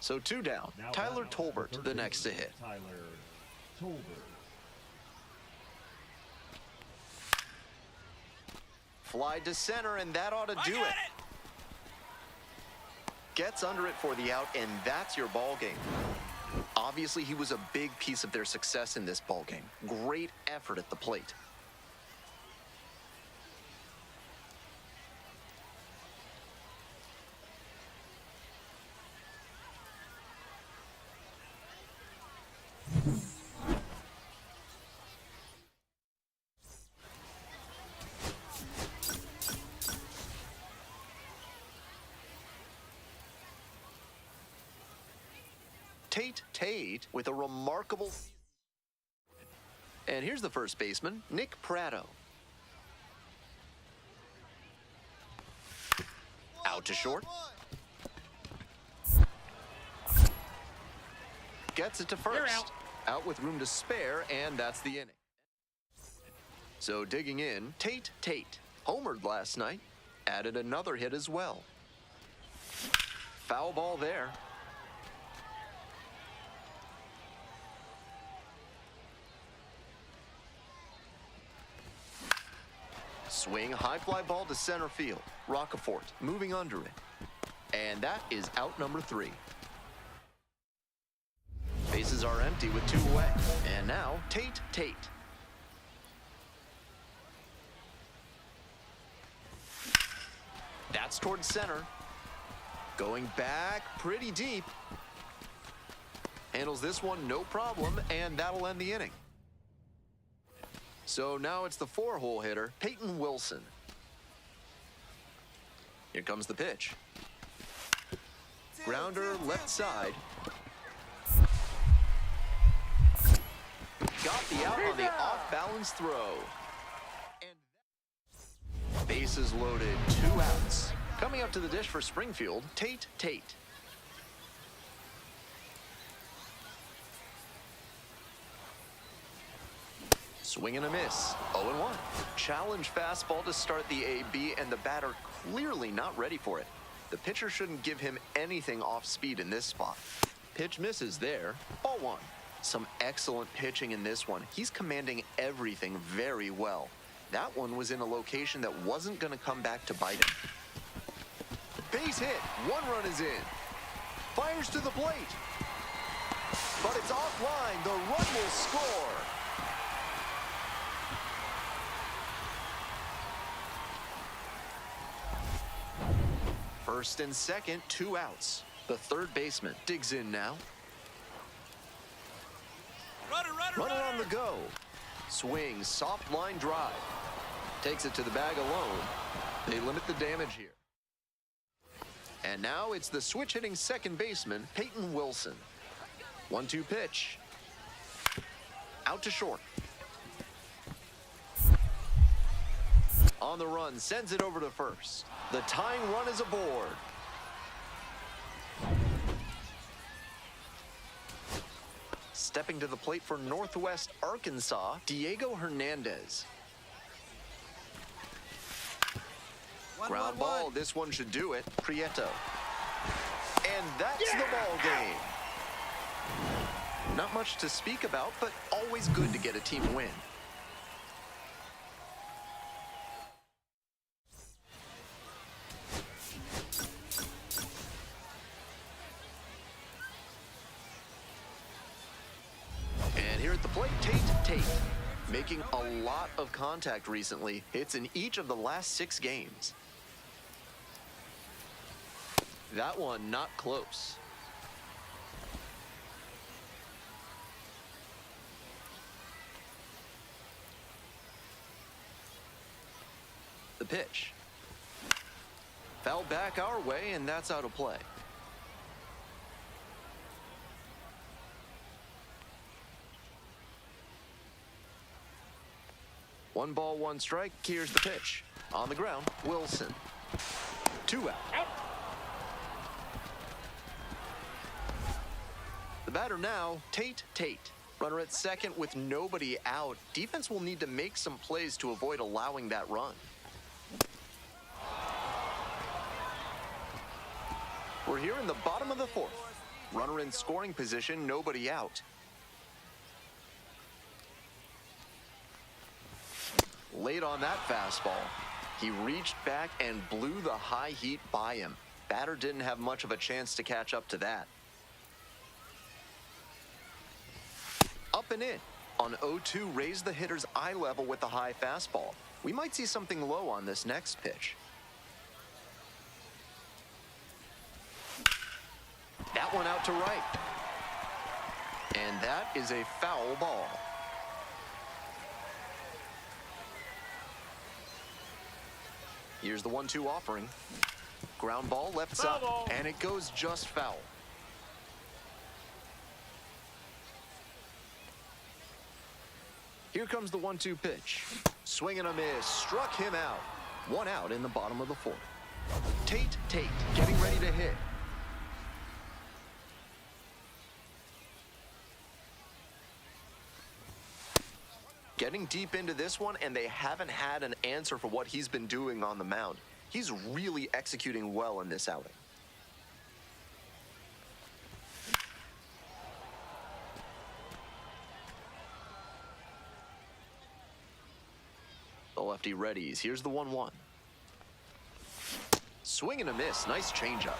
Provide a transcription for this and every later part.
So 2 down. Now Tyler batting Tolbert, third the next to baseman, hit. Tyler Tolbert. Fly to center, and that ought to do it. Gets under it for the out, and that's your ball game. Obviously, he was a big piece of their success in this ball game. Great effort at the plate. Tate with a remarkable... And here's the first baseman, Nick Pratto. Out to short. Gets it to first. Out with room to spare, and that's the inning. So digging in, Tate homered last night, added another hit as well. Foul ball there. Swing, high fly ball to center field. Roccaforte moving under it. And that is out number 3. Bases are empty with 2 away. And now, Tate. That's towards center. Going back pretty deep. Handles this one no problem, and that'll end the inning. So now it's the 4-hole hitter, Peyton Wilson. Here comes the pitch. Grounder left side. Got the out on the off-balance throw. And bases loaded, 2 outs. Coming up to the dish for Springfield, Tate. Swing and a miss, 0-1. Challenge fastball to start the AB, and the batter clearly not ready for it. The pitcher shouldn't give him anything off speed in this spot. Pitch misses there, ball 1. Some excellent pitching in this one. He's commanding everything very well. That one was in a location that wasn't going to come back to bite him. Base hit, 1 run is in. Fires to the plate. But it's offline, the run will score. First and second, 2 outs. The third baseman digs in now. Runner on the go. Swing, soft line drive. Takes it to the bag alone. They limit the damage here. And now it's the switch-hitting second baseman, Peyton Wilson. 1-2 pitch. Out to short. On the run, sends it over to first. The tying run is aboard. Stepping to the plate for Northwest Arkansas, Diego Hernandez. Ground ball, this one should do it. Prieto. And that's the ball game. Not much to speak about, but always good to get a team win. And here at the plate, Tate. Making a lot of contact recently. Hits in each of the last 6 games. That one not close. The pitch. Foul back our way, and that's out of play. One ball, one strike. Here's the pitch. On the ground, Wilson. 2 out. The batter now, Tate. Runner at second with nobody out. Defense will need to make some plays to avoid allowing that run. We're here in the bottom of the 4th. Runner in scoring position, nobody out. Late on that fastball. He reached back and blew the high heat by him. Batter didn't have much of a chance to catch up to that. Up and in. On 0-2, raise the hitter's eye level with the high fastball. We might see something low on this next pitch. That one out to right. And that is a foul ball. Here's the 1-2 offering. Ground ball left side, and it goes just foul. Here comes the 1-2 pitch. Swing and a miss, struck him out. 1 out in the bottom of the 4th. Tate getting ready to hit. Getting deep into this one, and they haven't had an answer for what he's been doing on the mound. He's really executing well in this outing. The lefty readies. Here's the 1-1. Swing and a miss. Nice changeup.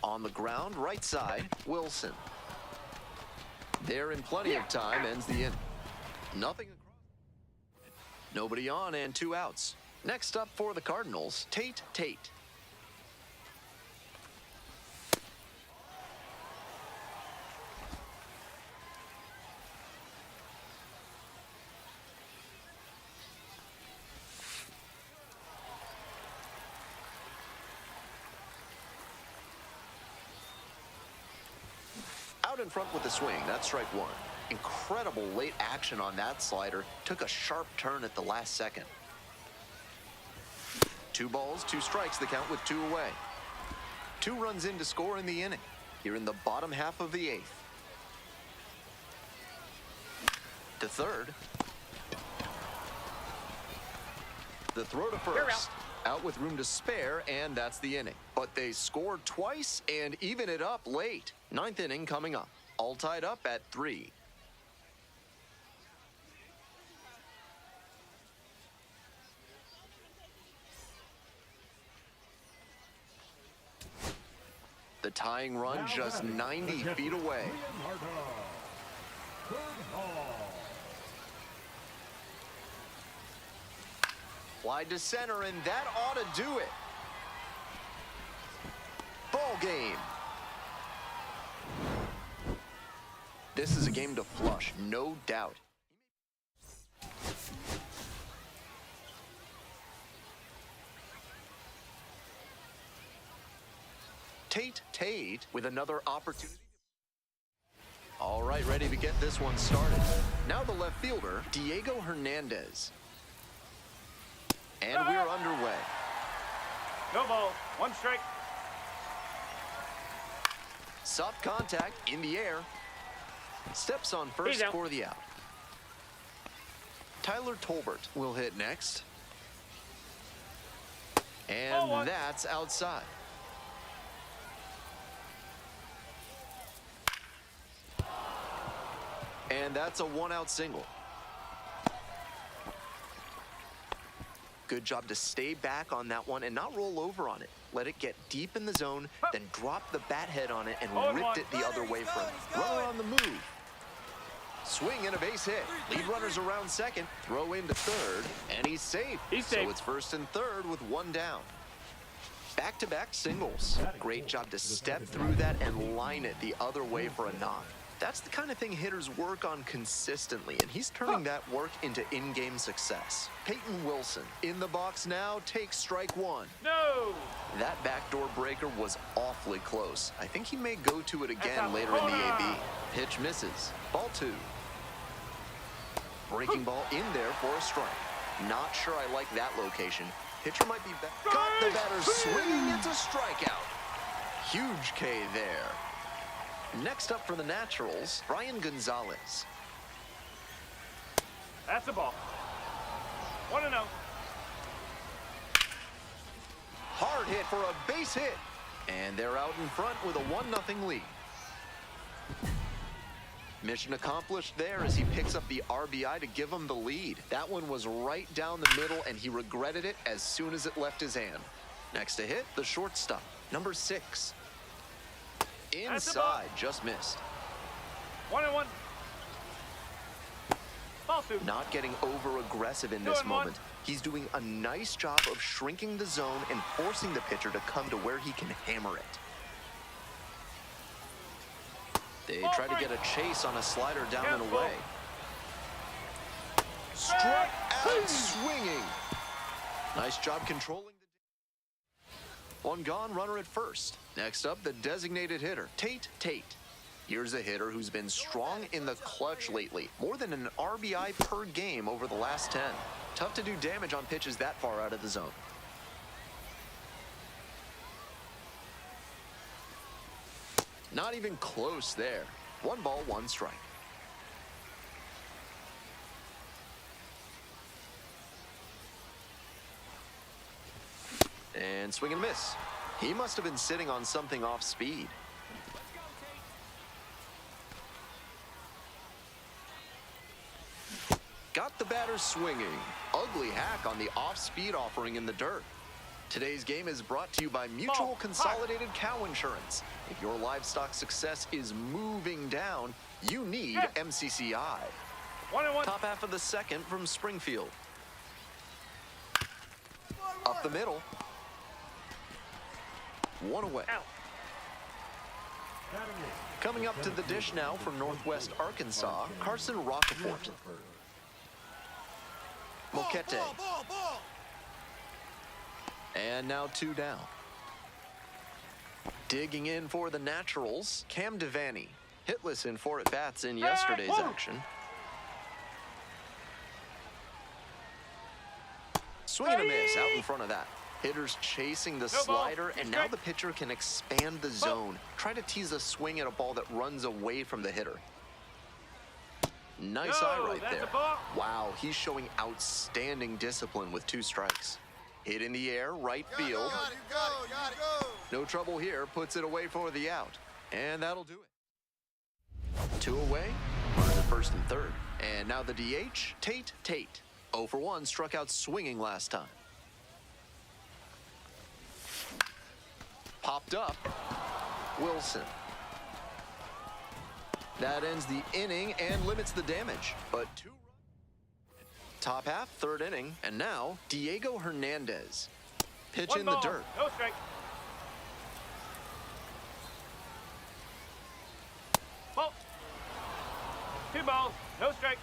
On the ground, right side, Wilson. There in plenty of time, ends the inning. Nothing across. Nobody on and 2 outs. Next up for the Cardinals, Tate. Out in front with the swing, that's strike 1. Incredible late action on that slider. Took a sharp turn at the last second. 2 balls, 2 strikes, the count with 2 away. 2 runs in to score in the inning. Here in the bottom half of the 8th. To third. The throw to first. Out with room to spare, and that's the inning. But they scored twice and even it up late. 9th inning coming up. All tied up at 3. The tying run just 90 feet away. Wide to center, and that ought to do it. Ball game. This is a game to flush, no doubt. Tate with another opportunity. All right, ready to get this one started. Now the left fielder, Diego Hernandez. And we're underway. No ball, 1 strike. Soft contact in the air. Steps on first for the out. Tyler Tolbert will hit next. And that's outside. And that's a 1-out single. Good job to stay back on that one and not roll over on it. Let it get deep in the zone, then drop the bat head on it and ripped it the other way from him. Runner on the move. Swing and a base hit. Lead runners around second. Throw into third, and he's safe. So it's first and third with 1 down. Back-to-back singles. Great job to step through that and line it the other way for a knock. That's the kind of thing hitters work on consistently, and he's turning that work into in-game success. Peyton Wilson in the box now takes strike one. No! That backdoor breaker was awfully close. I think he may go to it again That's a later in the corner. AB. Pitch misses. Ball two. Breaking ball in there for a strike. Not sure I like that location. Pitcher might be back. Got the batter swinging. It's a strikeout. Huge K there. Next up for the Naturals, Brian Gonzalez. That's a ball. 1-0. Hard hit for a base hit. And they're out in front with a 1-0 lead. Mission accomplished there as he picks up the RBI to give him the lead. That one was right down the middle, and he regretted it as soon as it left his hand. Next to hit, the shortstop, number 6. Inside, just missed. 1-1. Ball two. Not getting over-aggressive in this 2-1. moment. He's doing a nice job of shrinking the zone and forcing the pitcher to come to where he can hammer it. They try to get a chase on a slider down and Careful. away. Struck out swinging. Nice job controlling the... One gone, runner at first. Next up, the designated hitter, Tate. Here's a hitter who's been strong in the clutch lately. More than an RBI per game over the last 10. Tough to do damage on pitches that far out of the zone. Not even close there. 1 ball, 1 strike. And swing and miss. He must have been sitting on something off speed. Got the batter swinging. Ugly hack on the off-speed offering in the dirt. Today's game is brought to you by Mutual Consolidated Cow Insurance. If your livestock success is moving down, you need MCCI. 1-1. Top half of the second from Springfield. Up the middle. 1 away. Out. Coming up to the dish now from Northwest Arkansas, Carson Rocafort. Moquete. And now 2 down. Digging in for the Naturals, Cam Devaney. Hitless in 4 at-bats in yesterday's action. Swing and a miss out in front of that. Hitters chasing the slider, and now the pitcher can expand the zone. Try to tease a swing at a ball that runs away from the hitter. Nice eye right there. Wow, he's showing outstanding discipline with 2 strikes. Hit in the air, right field. No trouble here, puts it away for the out. And that'll do it. 2 away, runners at first and third. And now the DH, Tate. 0 for 1, struck out swinging last time. Popped up, Wilson. That ends the inning and limits the damage, but 2 runs. Top half, 3rd inning, and now Diego Hernandez. Pitch 1 in ball. the dirt. No strike. Ball. 2 balls. No strike.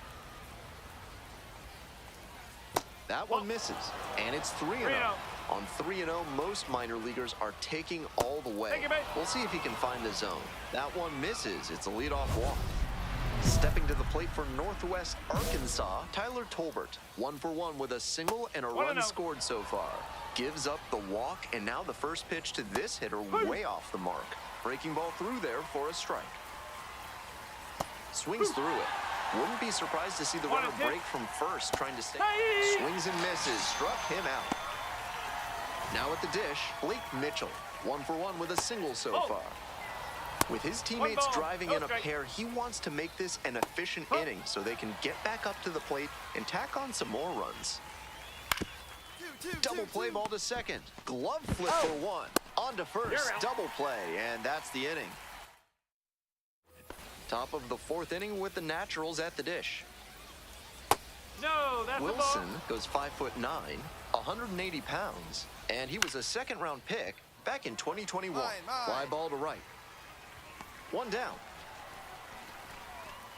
That one misses, and it's 3-0. 3-0. On 3-0, most minor leaguers are taking all the way. Thank you, mate. We'll see if he can find the zone. That one misses. It's a leadoff walk. Stepping to the plate for Northwest Arkansas, Tyler Tolbert. 1 for 1 with a single and a 1-0. run scored so far. Gives up the walk, and now the first pitch to this hitter way off the mark. Breaking ball through there for a strike. Swings through it. Wouldn't be surprised to see the runner break from first, trying to stay. Swings and misses. Struck him out. Now at the dish, Blake Mitchell. 1 for 1 with a single so far. With his teammates driving in a pair, he wants to make this an efficient inning so they can get back up to the plate and tack on some more runs. Double play ball to second. Glove flip for 1. On to first. Double play, and that's the inning. Top of the 4th inning with the Naturals at the dish. No, that's a ball. Wilson goes 5'9", 180 pounds, and he was a 2nd-round pick back in 2021. Fly ball to right. 1 down.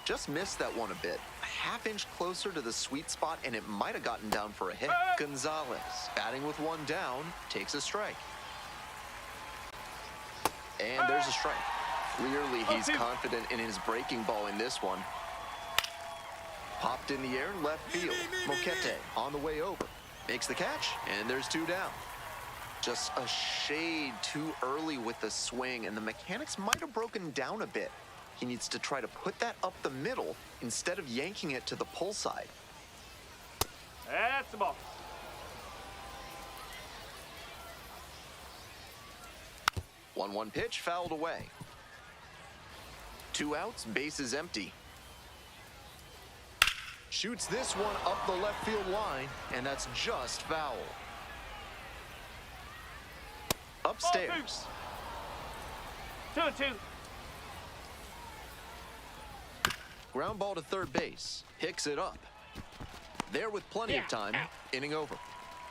Just missed that one a bit. A half-inch closer to the sweet spot, and it might have gotten down for a hit. Gonzalez, batting with one down, takes a strike. And there's a strike. Clearly, he's confident in his breaking ball in this one. Popped in the air, left field. Moquete on the way over. Makes the catch, and there's two down. Just a shade too early with the swing, and the mechanics might have broken down a bit. He needs to try to put that up the middle instead of yanking it to the pull side. That's the ball. 1-1 pitch, fouled away. 2 outs, bases empty. Shoots this one up the left field line, and that's just foul. Upstairs. 2-2. Ground ball to third base. Picks it up. There with plenty of time. Inning over.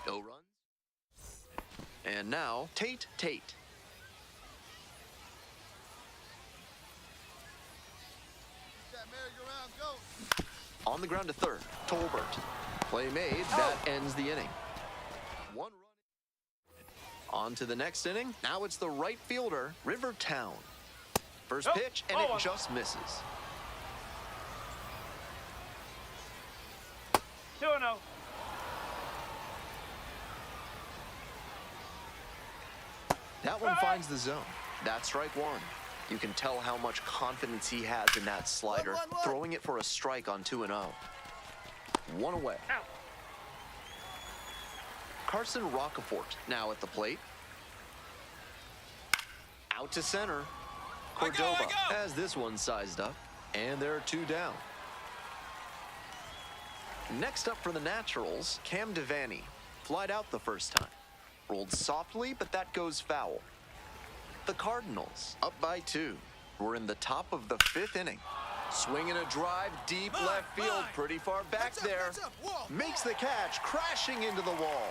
No runs. And now, Tate. On the ground to third. Tolbert. Play made. That ends the inning. 1 run. On to the next inning. Now it's the right fielder, Rivertown. First pitch, and it just misses. 2-0. That one finds the zone. That's strike one. You can tell how much confidence he has in that slider, throwing it for a strike on 2-0. 1 away. Out. Carson Rocafort now at the plate. Out to center. Cordova has this one sized up, and there are 2 down. Next up for the Naturals, Cam Devaney. Flied out the first time. Rolled softly, but that goes foul. The Cardinals, up by 2. We're in the top of the 5th inning. Swinging a drive deep left field, pretty far back there. Makes the catch, crashing into the wall.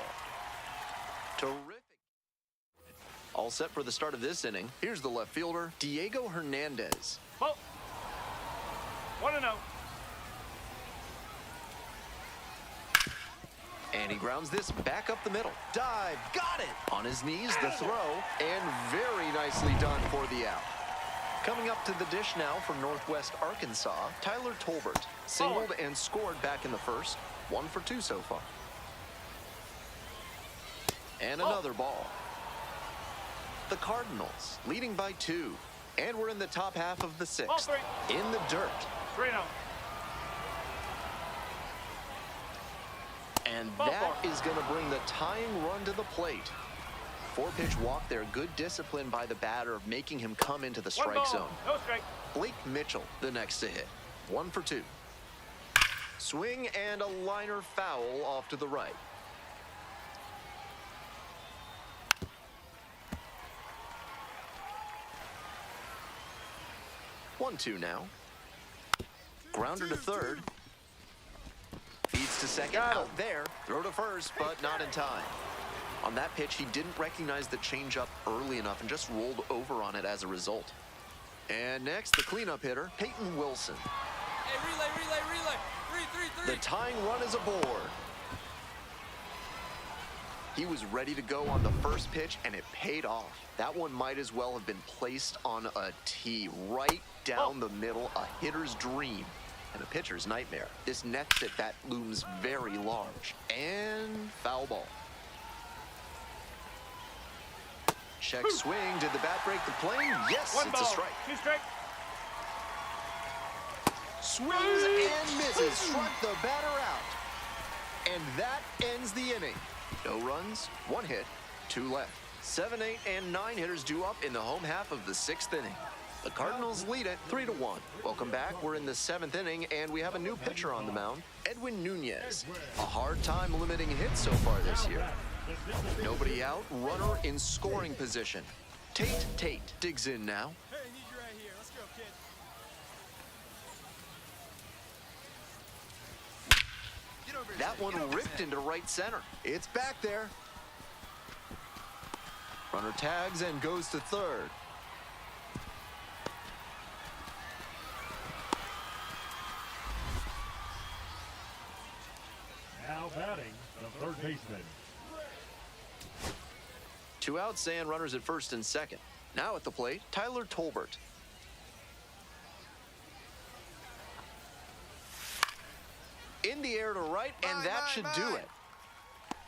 Terrific. All set for the start of this inning. Here's the left fielder, Diego Hernandez. Ball. 1-0. And he grounds this back up the middle. Dive, got it! On his knees, the throw, and very nicely done for the out. Coming up to the dish now from Northwest Arkansas, Tyler Tolbert. Singled and scored back in the first. 1 for 2 so far. And another ball. The Cardinals, leading by 2. And we're in the top half of the 6th. Ball 3. In the dirt. 3-0. And that is going to bring the tying run to the plate. 4-pitch walk there. Good discipline by the batter, making him come into the strike zone. No strike. Blake Mitchell, the next to hit. 1 for 2. Swing and a liner foul off to the right. One-two now. Grounder to third. Feeds to second, out there. Throw to first, but not in time. On that pitch, he didn't recognize the changeup early enough and just rolled over on it as a result. And next, the cleanup hitter, Peyton Wilson. Hey, relay. 3. The tying run is aboard. He was ready to go on the first pitch, and it paid off. That one might as well have been placed on a tee right down the middle, a hitter's dream. And a pitcher's nightmare. This next at bat looms very large. And foul ball. Check swing. Did the bat break the plane? Yes, it's a strike. 2 strike. Swings and misses. Struck the batter out. And that ends the inning. No runs, 1 hit, 2 left. 7, 8, and 9 hitters due up in the home half of the 6th inning. The Cardinals lead it 3-1. Welcome back. We're in the 7th inning, and we have a new pitcher on the mound, Edwin Nunez. A hard time limiting hits so far this year. Nobody out, runner in scoring position. Tate digs in now. Hey, I need you right here. Let's go, kid. Get over here. That one ripped into right center. It's back there. Runner tags and goes to third. Batting, the third baseman. 2 outs and runners at first and second. Now at the plate, Tyler Tolbert. In the air to right, and that should do it.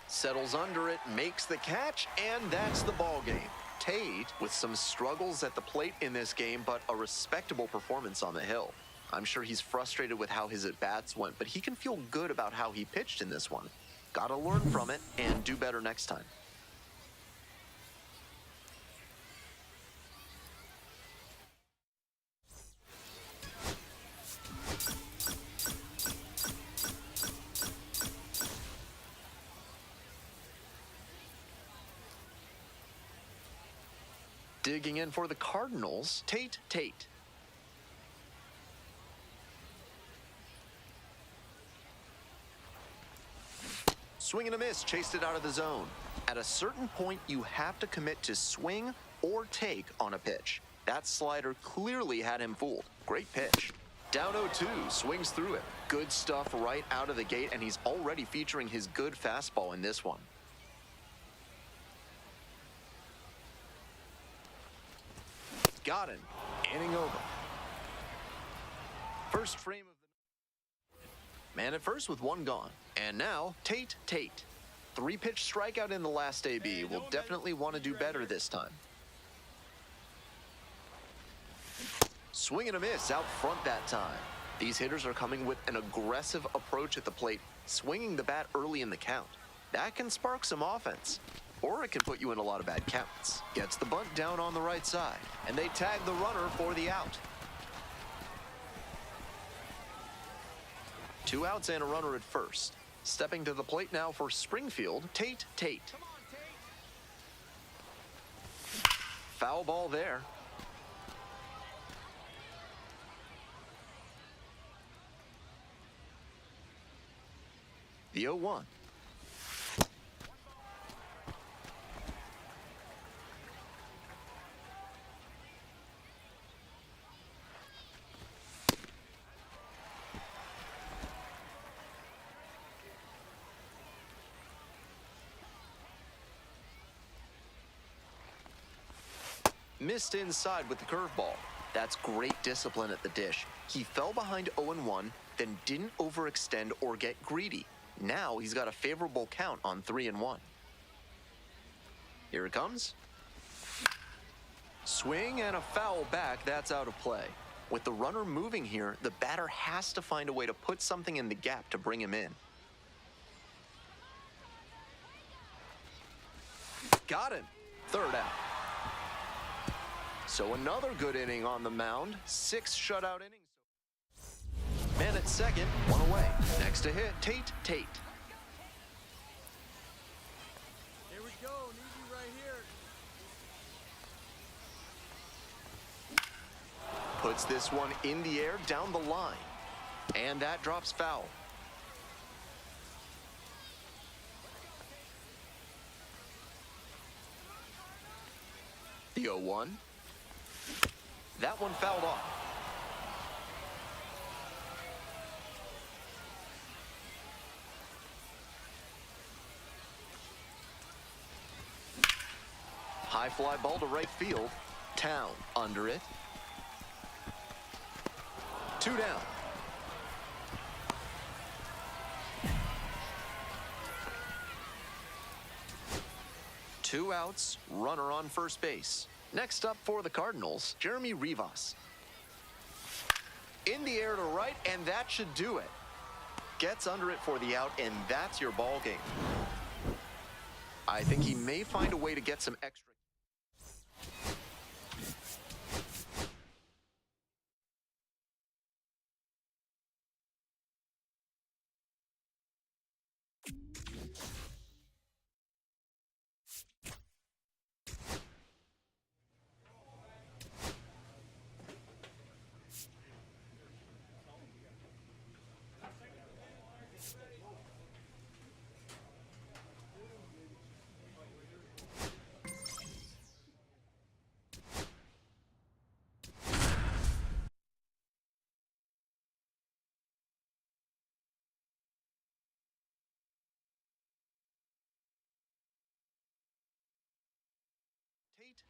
Settles under it, makes the catch, and that's the ball game. Tate with some struggles at the plate in this game, but a respectable performance on the hill. I'm sure he's frustrated with how his at-bats went, but he can feel good about how he pitched in this one. Gotta learn from it and do better next time. Digging in for the Cardinals, Tate. Swing and a miss, chased it out of the zone. At a certain point, you have to commit to swing or take on a pitch. That slider clearly had him fooled. Great pitch. Down 0-2, swings through it. Good stuff right out of the gate, and he's already featuring his good fastball in this one. Got him. Inning over. First frame of the man at first with 1 gone. And now, Tate. 3-pitch strikeout in the last AB. Will definitely want to do better this time. Swing and a miss out front that time. These hitters are coming with an aggressive approach at the plate, swinging the bat early in the count. That can spark some offense, or it can put you in a lot of bad counts. Gets the bunt down on the right side, and they tag the runner for the out. 2 outs and a runner at first. Stepping to the plate now for Springfield, Tate. Come on, Tate. Foul ball there. The 0-1. Missed inside with the curveball. That's great discipline at the dish. He fell behind 0-1, then didn't overextend or get greedy. Now he's got a favorable count on 3-1. Here it comes. Swing and a foul back. That's out of play. With the runner moving here, the batter has to find a way to put something in the gap to bring him in. Got him. 3rd out. So another good inning on the mound. 6 shutout innings. Man at second, 1 away. Next to hit, Tate. Here we go. Need you right here. Puts this one in the air down the line. And that drops foul. The 0-1. That one fouled off. High fly ball to right field. Town under it. 2 down. Two outs, runner on first base. Next up for the Cardinals, Jeremy Rivas. In the air to right, and that should do it. Gets under it for the out, and that's your ball game. I think he may find a way to get some extra.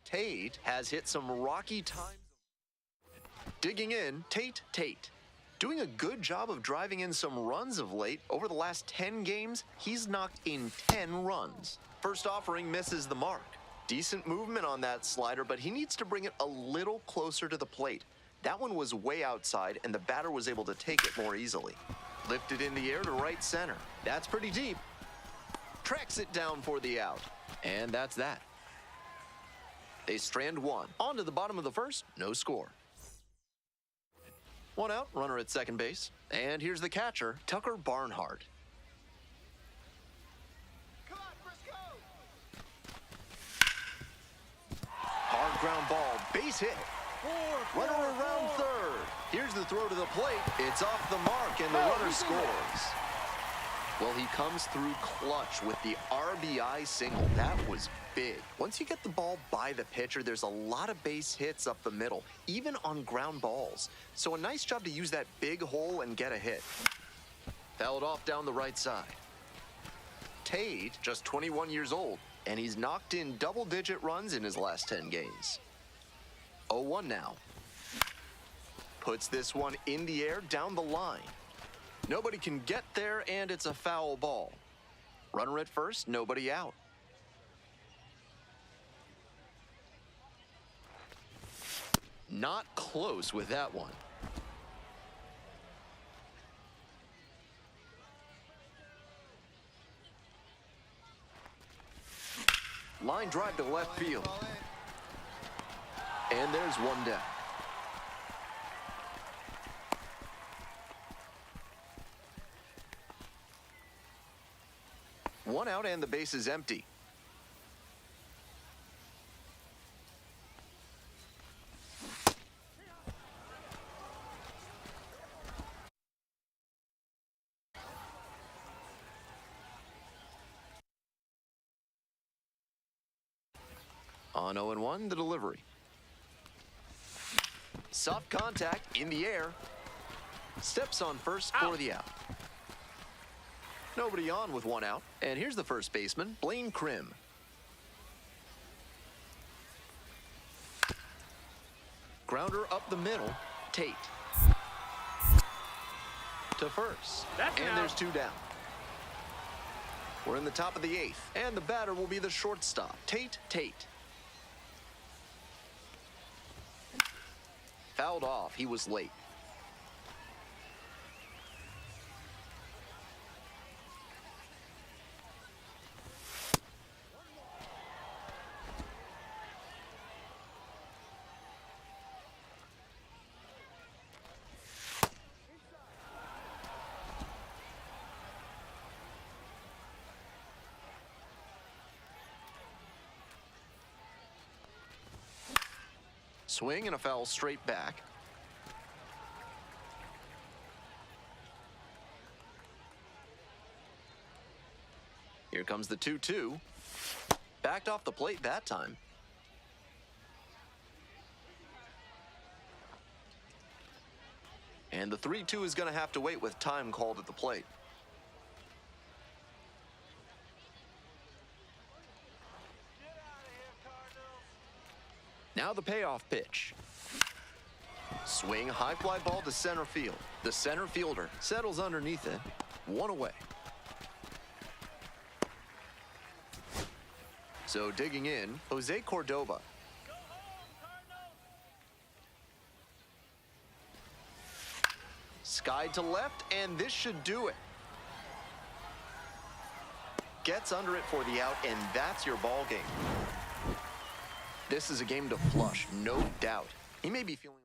Tate has hit some rocky times. Digging in, Tate. Doing a good job of driving in some runs of late. Over the last 10 games, he's knocked in 10 runs. First offering misses the mark. Decent movement on that slider, but he needs to bring it a little closer to the plate. That one was way outside, and the batter was able to take it more easily. Lifted in the air to right center. That's pretty deep. Tracks it down for the out. And that's that. They strand one. On to the bottom of the first, no score. One out, runner at second base. And here's the catcher, Tucker Barnhart. Come on, Frisco! Hard ground ball, base hit. Runner around third. Here's the throw to the plate. It's off the mark, and the runner scores. Well, he comes through clutch with the RBI single. That was big. Once you get the ball by the pitcher, there's a lot of base hits up the middle, even on ground balls. So a nice job to use that big hole and get a hit. Fouled off down the right side. Tate, just 21 years old, and he's knocked in double-digit runs in his last 10 games. 0-1 now. Puts this one in the air down the line. Nobody can get there, and it's a foul ball. Runner at first, nobody out. Not close with that one. Line drive to left field. And there's one down. One out and the base is empty. On 0-1, the delivery. Soft contact in the air. Steps on first for the out. Nobody on with one out. And here's the first baseman, Blaine Crim. Grounder up the middle, Tate. To first. And there's two down. We're in the top of the eighth, and the batter will be the shortstop, Tate. Fouled off, he was late. Swing and a foul straight back. Here comes the 2-2. Backed off the plate that time. And the 3-2 is going to have to wait with time called at the plate. Now the payoff pitch. Swing, high fly ball to center field. The center fielder settles underneath it. One away. So digging in, Jose Cordoba. Skied to left, and this should do it. Gets under it for the out, and that's your ball game. This is a game to flush, no doubt. He may be feeling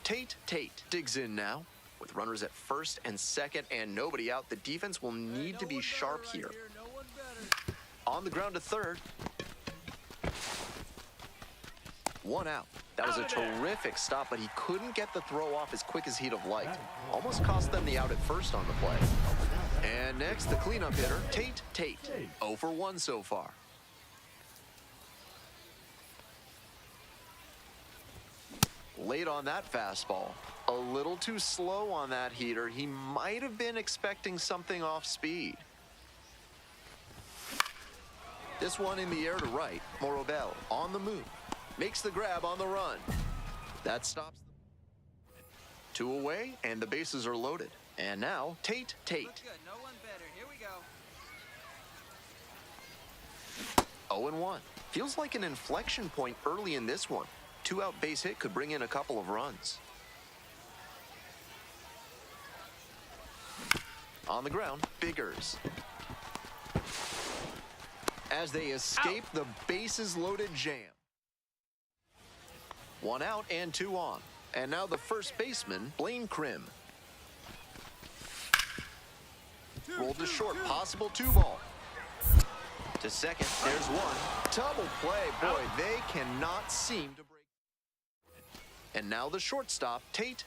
like... Tate digs in now. With runners at first and second and nobody out, the defense will need to be sharp here. On the ground to third. One out. That was a terrific stop, but he couldn't get the throw off as quick as he'd have liked. Almost cost them the out at first on the play. And next, the cleanup hitter, Tate. 0 for 1 so far. Late on that fastball. A little too slow on that heater. He might have been expecting something off speed. This one in the air to right. Morobel on the move. Makes the grab on the run. That stops. 2 away, and the bases are loaded. And now, Tate. Look good. No one better. Here we go. 0-1. Feels like an inflection point early in this one. 2-out base hit could bring in a couple of runs. On the ground, Biggers. As they escape the bases loaded jam. 1 out and 2 on. And now the first baseman, Blaine Krim. Rolled to short, possible 2-ball. To second, there's one. Double play, boy, they cannot seem to break. And now the shortstop, Tate.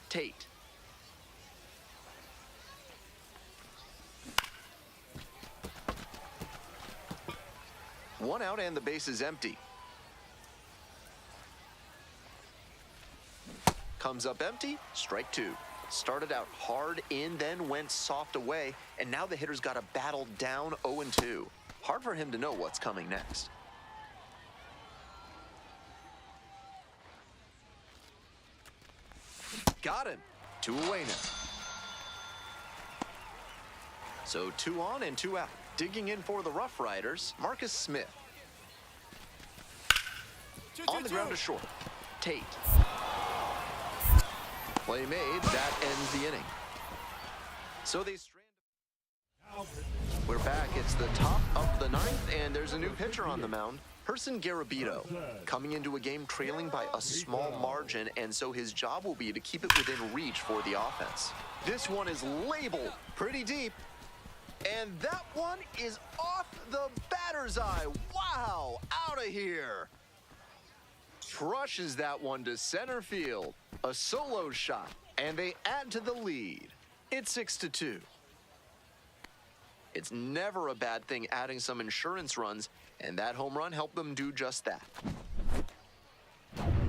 1 out and the base is empty. Comes up empty, strike 2. Started out hard in, then went soft away, and now the hitter's got to battle down 0-2. Hard for him to know what's coming next. Got him. 2 away now. So 2 on and 2 out. Digging in for the Rough Riders, Marcus Smith. On the ground to short. Tate. Play made. That ends the inning. So they strand. We're back. It's the top of the 9th, and there's a new pitcher on the mound. Person Garabito, coming into a game trailing by a small margin, and so his job will be to keep it within reach for the offense. This one is labeled pretty deep, and that one is off the batter's eye. Wow, out of here. Crushes that one to center field. A solo shot, and they add to the lead. It's 6-2. It's never a bad thing adding some insurance runs, and that home run helped them do just that.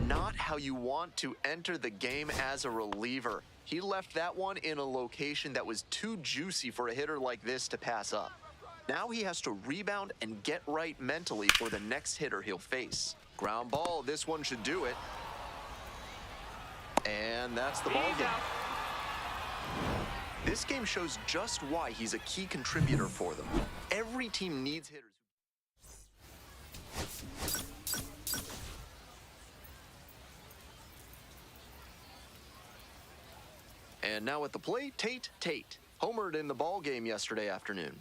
Not how you want to enter the game as a reliever. He left that one in a location that was too juicy for a hitter like this to pass up. Now he has to rebound and get right mentally for the next hitter he'll face. Ground ball, this one should do it. And that's the ball game. This game shows just why he's a key contributor for them. Every team needs hitters. And now at the plate, Tate. Homered in the ball game yesterday afternoon.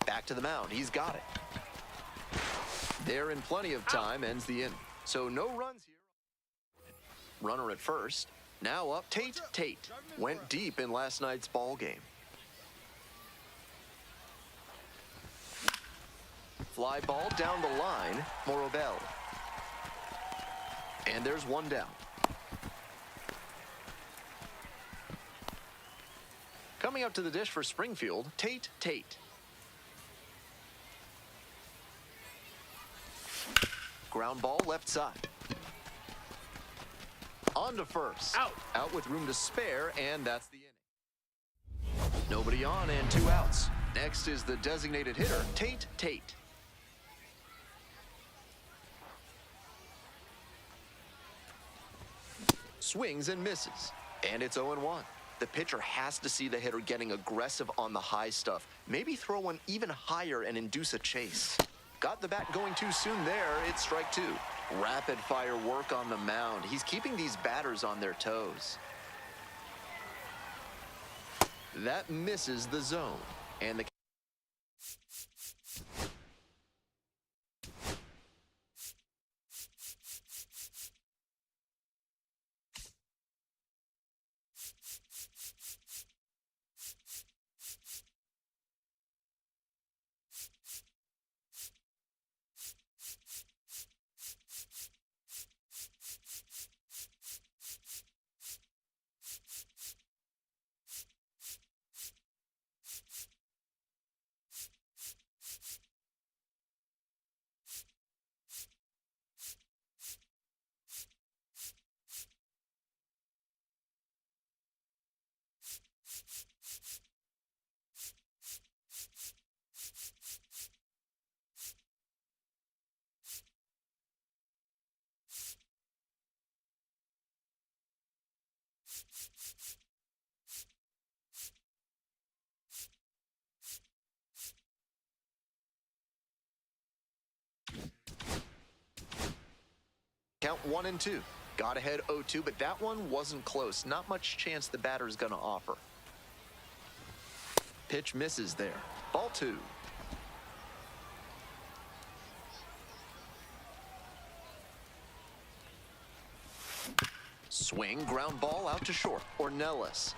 Back to the mound. He's got it. There in plenty of time, ends the inning. So no runs here. Runner at first. Now up, Tate. Went deep in last night's ball game. Fly ball down the line. Morobel. And there's one down. Coming up to the dish for Springfield, Tate. Ground ball left side. On to first. Out with room to spare, and that's the inning. Nobody on and 2 outs. Next is the designated hitter, Tate. Swings and misses, and it's 0-1. The pitcher has to see the hitter getting aggressive on the high stuff. Maybe throw one even higher and induce a chase. Got the bat going too soon there. It's strike 2. Rapid fire work on the mound. He's keeping these batters on their toes. That misses the zone, and the Count 1-2. Got ahead 0-2, but that one wasn't close. Not much chance the batter's going to offer. Pitch misses there. Ball 2. Swing, ground ball out to short. Ornelas.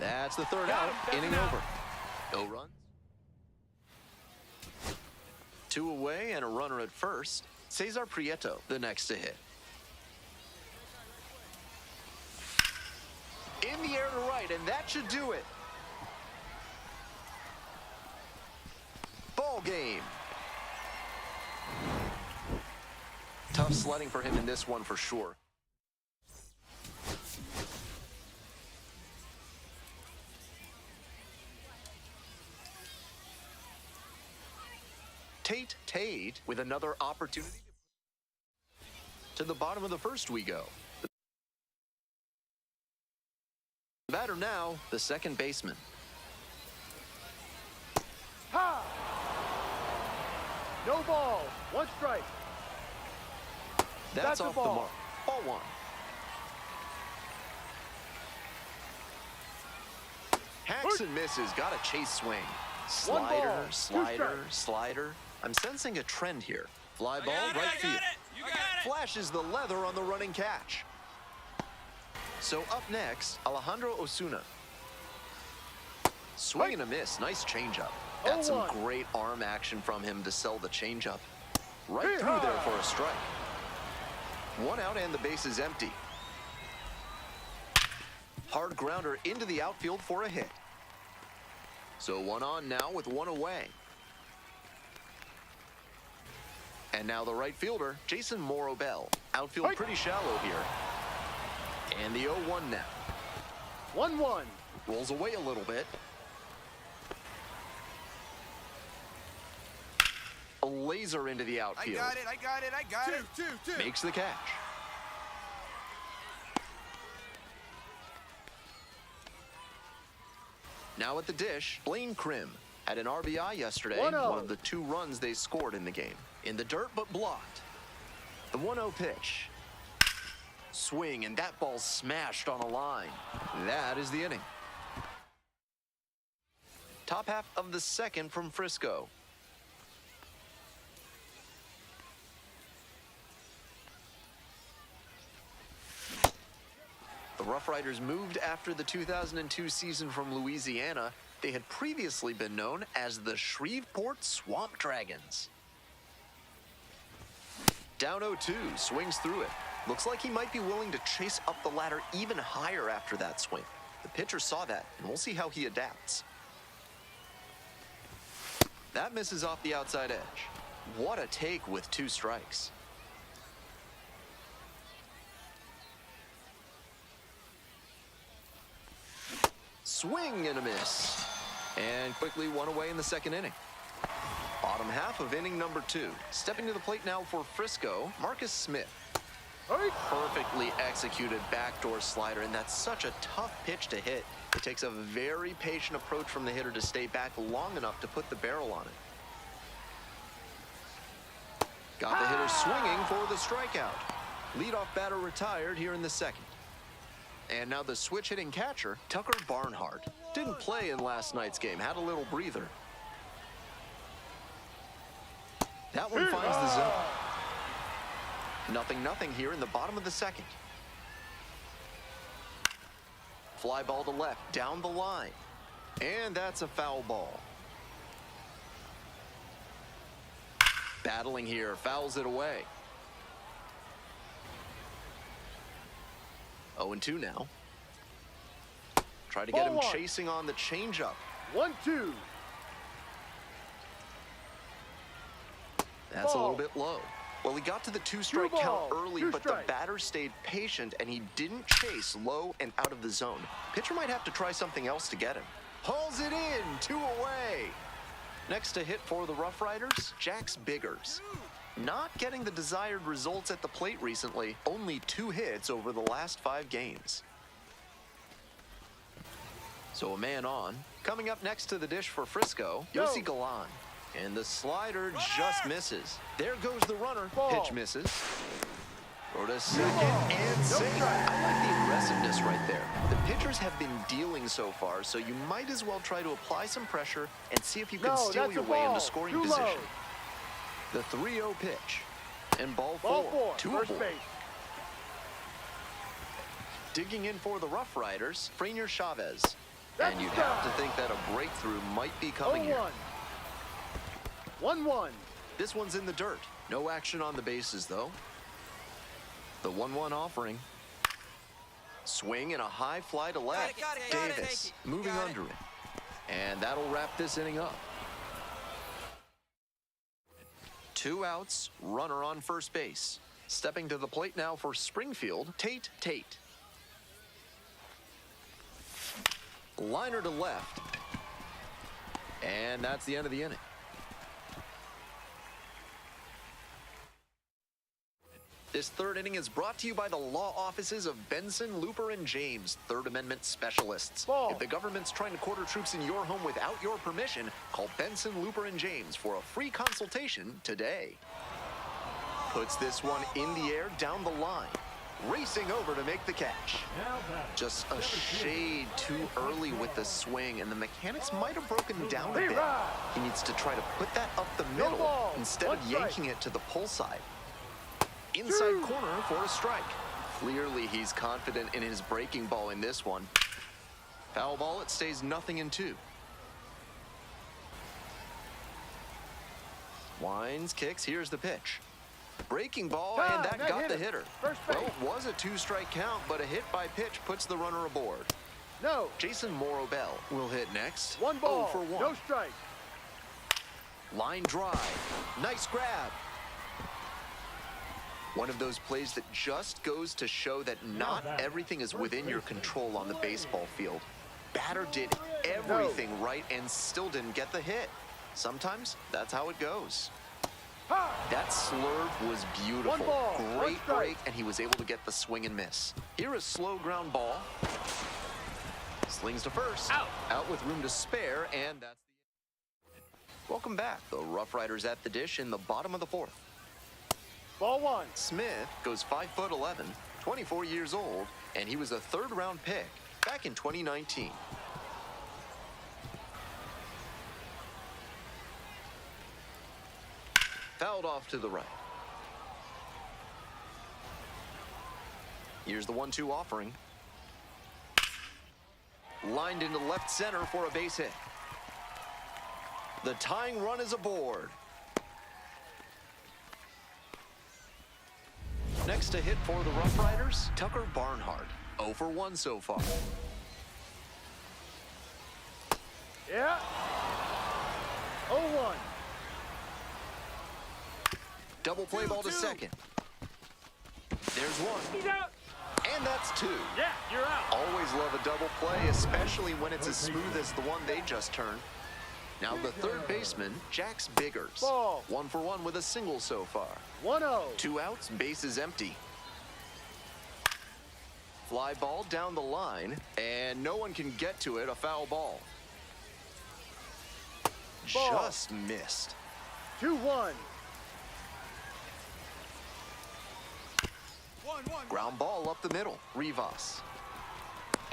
That's the third out. Inning over. No runs. 2 away and a runner at first. Cesar Prieto, the next to hit. In the air to right, and that should do it. Ball game. Tough sledding for him in this one for sure. Tate with another opportunity. To the bottom of the first we go. The batter now, the second baseman. Ha! No ball. 1 strike. That's off the ball. mark. Ball 1. Hacks and misses. Got a chase swing. One Slider, ball, 2 slider, strikes. slider. I'm sensing a trend here. Fly ball, I got right it, field. You got it. Flashes the leather on the running catch. So up next, Alejandro Osuna. Swing and a miss. Nice changeup. That's some 0-1. great arm action from him to sell the changeup. Right through there for a strike. 1 out and the base is empty. Hard grounder into the outfield for a hit. So 1 on now with 1 away. And now the right fielder, Jason Morobel. Outfield pretty shallow here. And the 0-1 now. 1-1. Rolls away a little bit. A laser into the outfield. I got it. 2. Makes the catch. Now at the dish, Blaine Krim had an RBI yesterday, 1-0. one of the 2 runs they scored in the game. In the dirt, but blocked. The 1-0 pitch. Swing, and that ball smashed on a line. That is the inning. Top half of the second from Frisco. The Rough Riders moved after the 2002 season from Louisiana. They had previously been known as the Shreveport Swamp Dragons. Down 0-2, swings through it. Looks like he might be willing to chase up the ladder even higher after that swing. The pitcher saw that, and we'll see how he adapts. That misses off the outside edge. What a take with 2 strikes. Swing and a miss. And quickly 1 away in the second inning. Bottom half of inning number 2. Stepping to the plate now for Frisco, Marcus Smith. Perfectly executed backdoor slider, and that's such a tough pitch to hit. It takes a very patient approach from the hitter to stay back long enough to put the barrel on it. Got the hitter swinging for the strikeout. Leadoff batter retired here in the second. And now the switch hitting catcher, Tucker Barnhart. Didn't play in last night's game, had a little breather. That one finds the zone. 0-0 here in the bottom of the second. Fly ball to left, down the line. And that's a foul ball. Battling here, fouls it away. 0-2 now. Try to get him chasing on the changeup. 1-2. That's a little bit low. Well, he got to the 2-strike count early, but the batter stayed patient, and he didn't chase low and out of the zone. Pitcher might have to try something else to get him. Hauls it in, 2 away. Next to hit for the Rough Riders, Jax Biggers. not getting the desired results at the plate recently. Only 2 hits over the last 5 games. So a man on. Coming up next to the dish for Frisco, Go. Yossi Galan. And the slider just misses. There goes the runner. Ball. Pitch misses. Throw to second ball. and No safe. strike. I like the aggressiveness right there. The pitchers have been dealing so far, so you might as well try to apply some pressure and see if you can No, steal that's your a way ball. into scoring Too position. low. The 3-0 pitch. And ball Ball 4. 4. 2 First aboard. base. Digging in for the Rough Riders, Frenier Chavez. That's And you'd strike. have to think that a breakthrough might be coming here. 0-1. 1-1. This one's in the dirt. No action on the bases, though. The 1-1 offering. Swing and a high fly to left. Got it, got it. Davis Thank you. moving Got it. under it. And that'll wrap this inning up. 2 outs, runner on first base. Stepping to the plate now for Springfield, Tate. Liner to left. And that's the end of the inning. This 3rd inning is brought to you by the law offices of Benson, Looper, and James, Third Amendment specialists. Ball. If the government's trying to quarter troops in your home without your permission, call Benson, Looper, and James for a free consultation today. Puts this one in the air down the line. Racing over to make the catch. Just a shade too early with the swing, and the mechanics might have broken down a Hey, bit. Rod. He needs to try to put that up the No middle ball. instead One of strike. yanking it to the pull side. Inside 2. corner for a strike. Clearly, he's confident in his breaking ball in this one. Foul ball, it stays 0-2. Winds, kicks, here's the pitch. Breaking ball, Time, and that that got hit the him. hitter. First base. Well, it was a 2-strike count, but a hit by pitch puts the runner aboard. No. Jason Morobel will hit next. 1 ball. 0 for 1. No strike. Line drive. Nice grab. One of those plays that just goes to show that not everything is within your control on the baseball field. Batter did everything right and still didn't get the hit. Sometimes that's how it goes. Ha! That slurve was beautiful. 1 ball, 1 Great strike. break, and he was able to get the swing and miss. Here is slow ground ball. Slings to first. Out with room to spare, and that's the end. Welcome back. The Rough Riders at the dish in the bottom of the 4th. Ball 1. Smith goes 5'11", 24 years old, and he was a 3rd-round pick back in 2019. Fouled off to the right. Here's the 1-2 offering. Lined into left center for a base hit. The tying run is aboard. Next to hit for the Rough Riders, Tucker Barnhart. 0 for 1 so far. Yeah. 0-1. Double play ball to second. There's 1. He's out. And that's 2. Yeah, you're out. Always love a double play, especially when it's as smooth as the one they just turned. Now the 3rd baseman, Jax Biggers. Ball. 1 for 1 with a single so far. 1-0. 2 outs, base is empty. Fly ball down the line, and no one can get to it, a foul ball. Ball. Just missed. 2-1. 1-1. Ground ball up the middle, Rivas.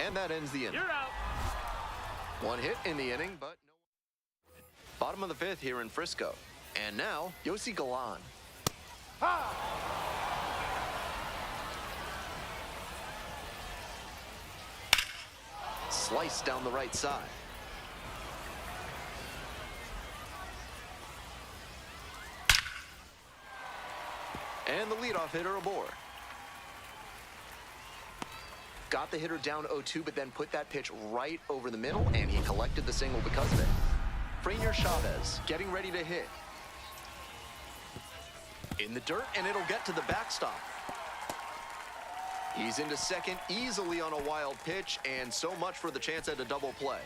And that ends the inning. You're out. 1 hit in the inning, but no. Bottom of the 5th here in Frisco. And now, Yossi Galan. Ha! Sliced down the right side. And the leadoff hitter aboard. Got the hitter down 0-2, but then put that pitch right over the middle, and he collected the single because of it. Frenier Chavez getting ready to hit. In the dirt, and it'll get to the backstop. He's into second easily on a wild pitch, and so much for the chance at a double play.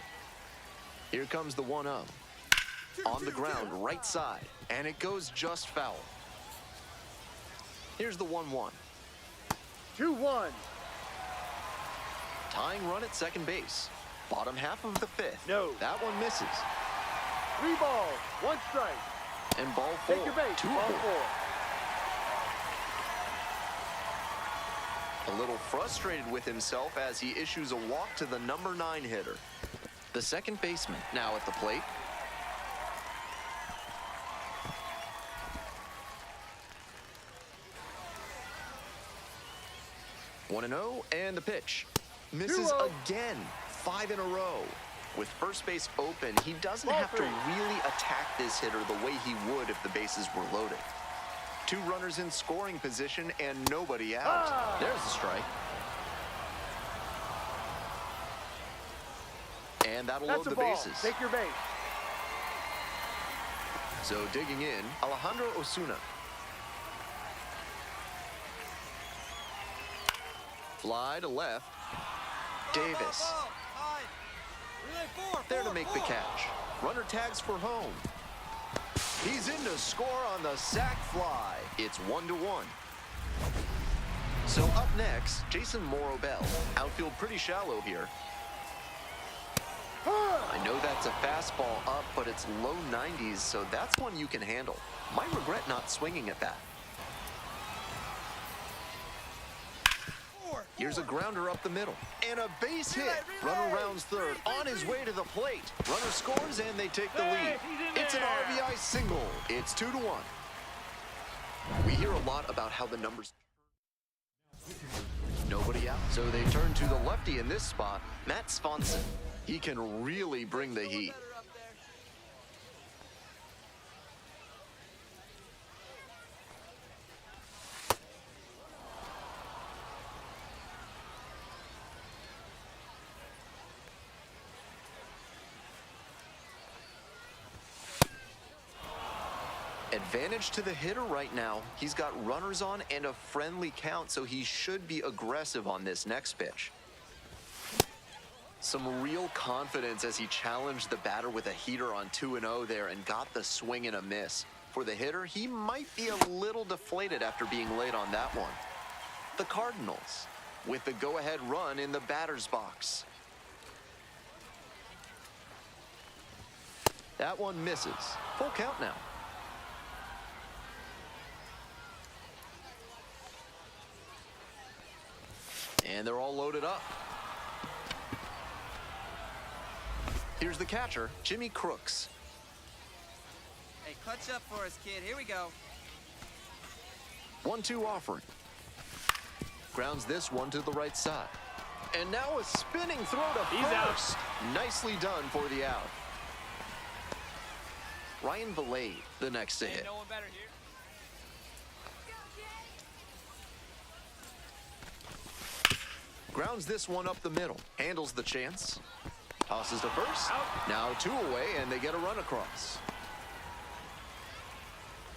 Here comes the 1-0. On the ground, right side, and it goes just foul. Here's the 1-1. 2-1. Tying run at second base. Bottom half of the fifth. No. That one misses. 3 balls, 1 strike. And ball 4. Take your base. 2 Ball aboard. 4. A little frustrated with himself as he issues a walk to the number 9 hitter. The second baseman now at the plate. One and 0, and the pitch. Misses 2-0. again, 5 in a row. With first base open, he doesn't Ball have to 3. really attack this hitter the way he would if the bases were loaded. 2 runners in scoring position and nobody out. Ah. There's the strike. And that'll That's load a the ball. bases. Take your base. So digging in, Alejandro Osuna. Fly to left. Davis. There to make the catch. Runner tags for home. He's in to score on the sac fly. It's 1-1. So up next, Jason Morobel. Outfield pretty shallow here. I know that's a fastball up, but it's low 90s, so that's one you can handle. Might regret not swinging at that. Here's a grounder up the middle. And a base hit. Runner rounds third. On his way to the plate. Runner scores and they take the lead. It's an RBI single. It's 2-1. We hear a lot about how the numbers... Nobody out. So they turn to the lefty in this spot, Matt Swanson. He can really bring the heat. Advantage to the hitter right now. He's got runners on and a friendly count, so he should be aggressive on this next pitch. Some real confidence as he challenged the batter with a heater on 2-0 there and got the swing and a miss. For the hitter, he might be a little deflated after being late on that one. The Cardinals with the go-ahead run in the batter's box. That one misses. Full count now. And they're all loaded up. Here's the catcher, Jimmy Crooks. Hey, clutch up for us, kid. Here we go. 1-2 offering. Grounds this one to the right side. And now a spinning throw to He's out. first. Nicely done for the out. Ryan Valade, the next to hit. No one better here. Grounds this one up the middle. Handles the chance. Tosses to first. Out. Now 2 away, and they get a run across.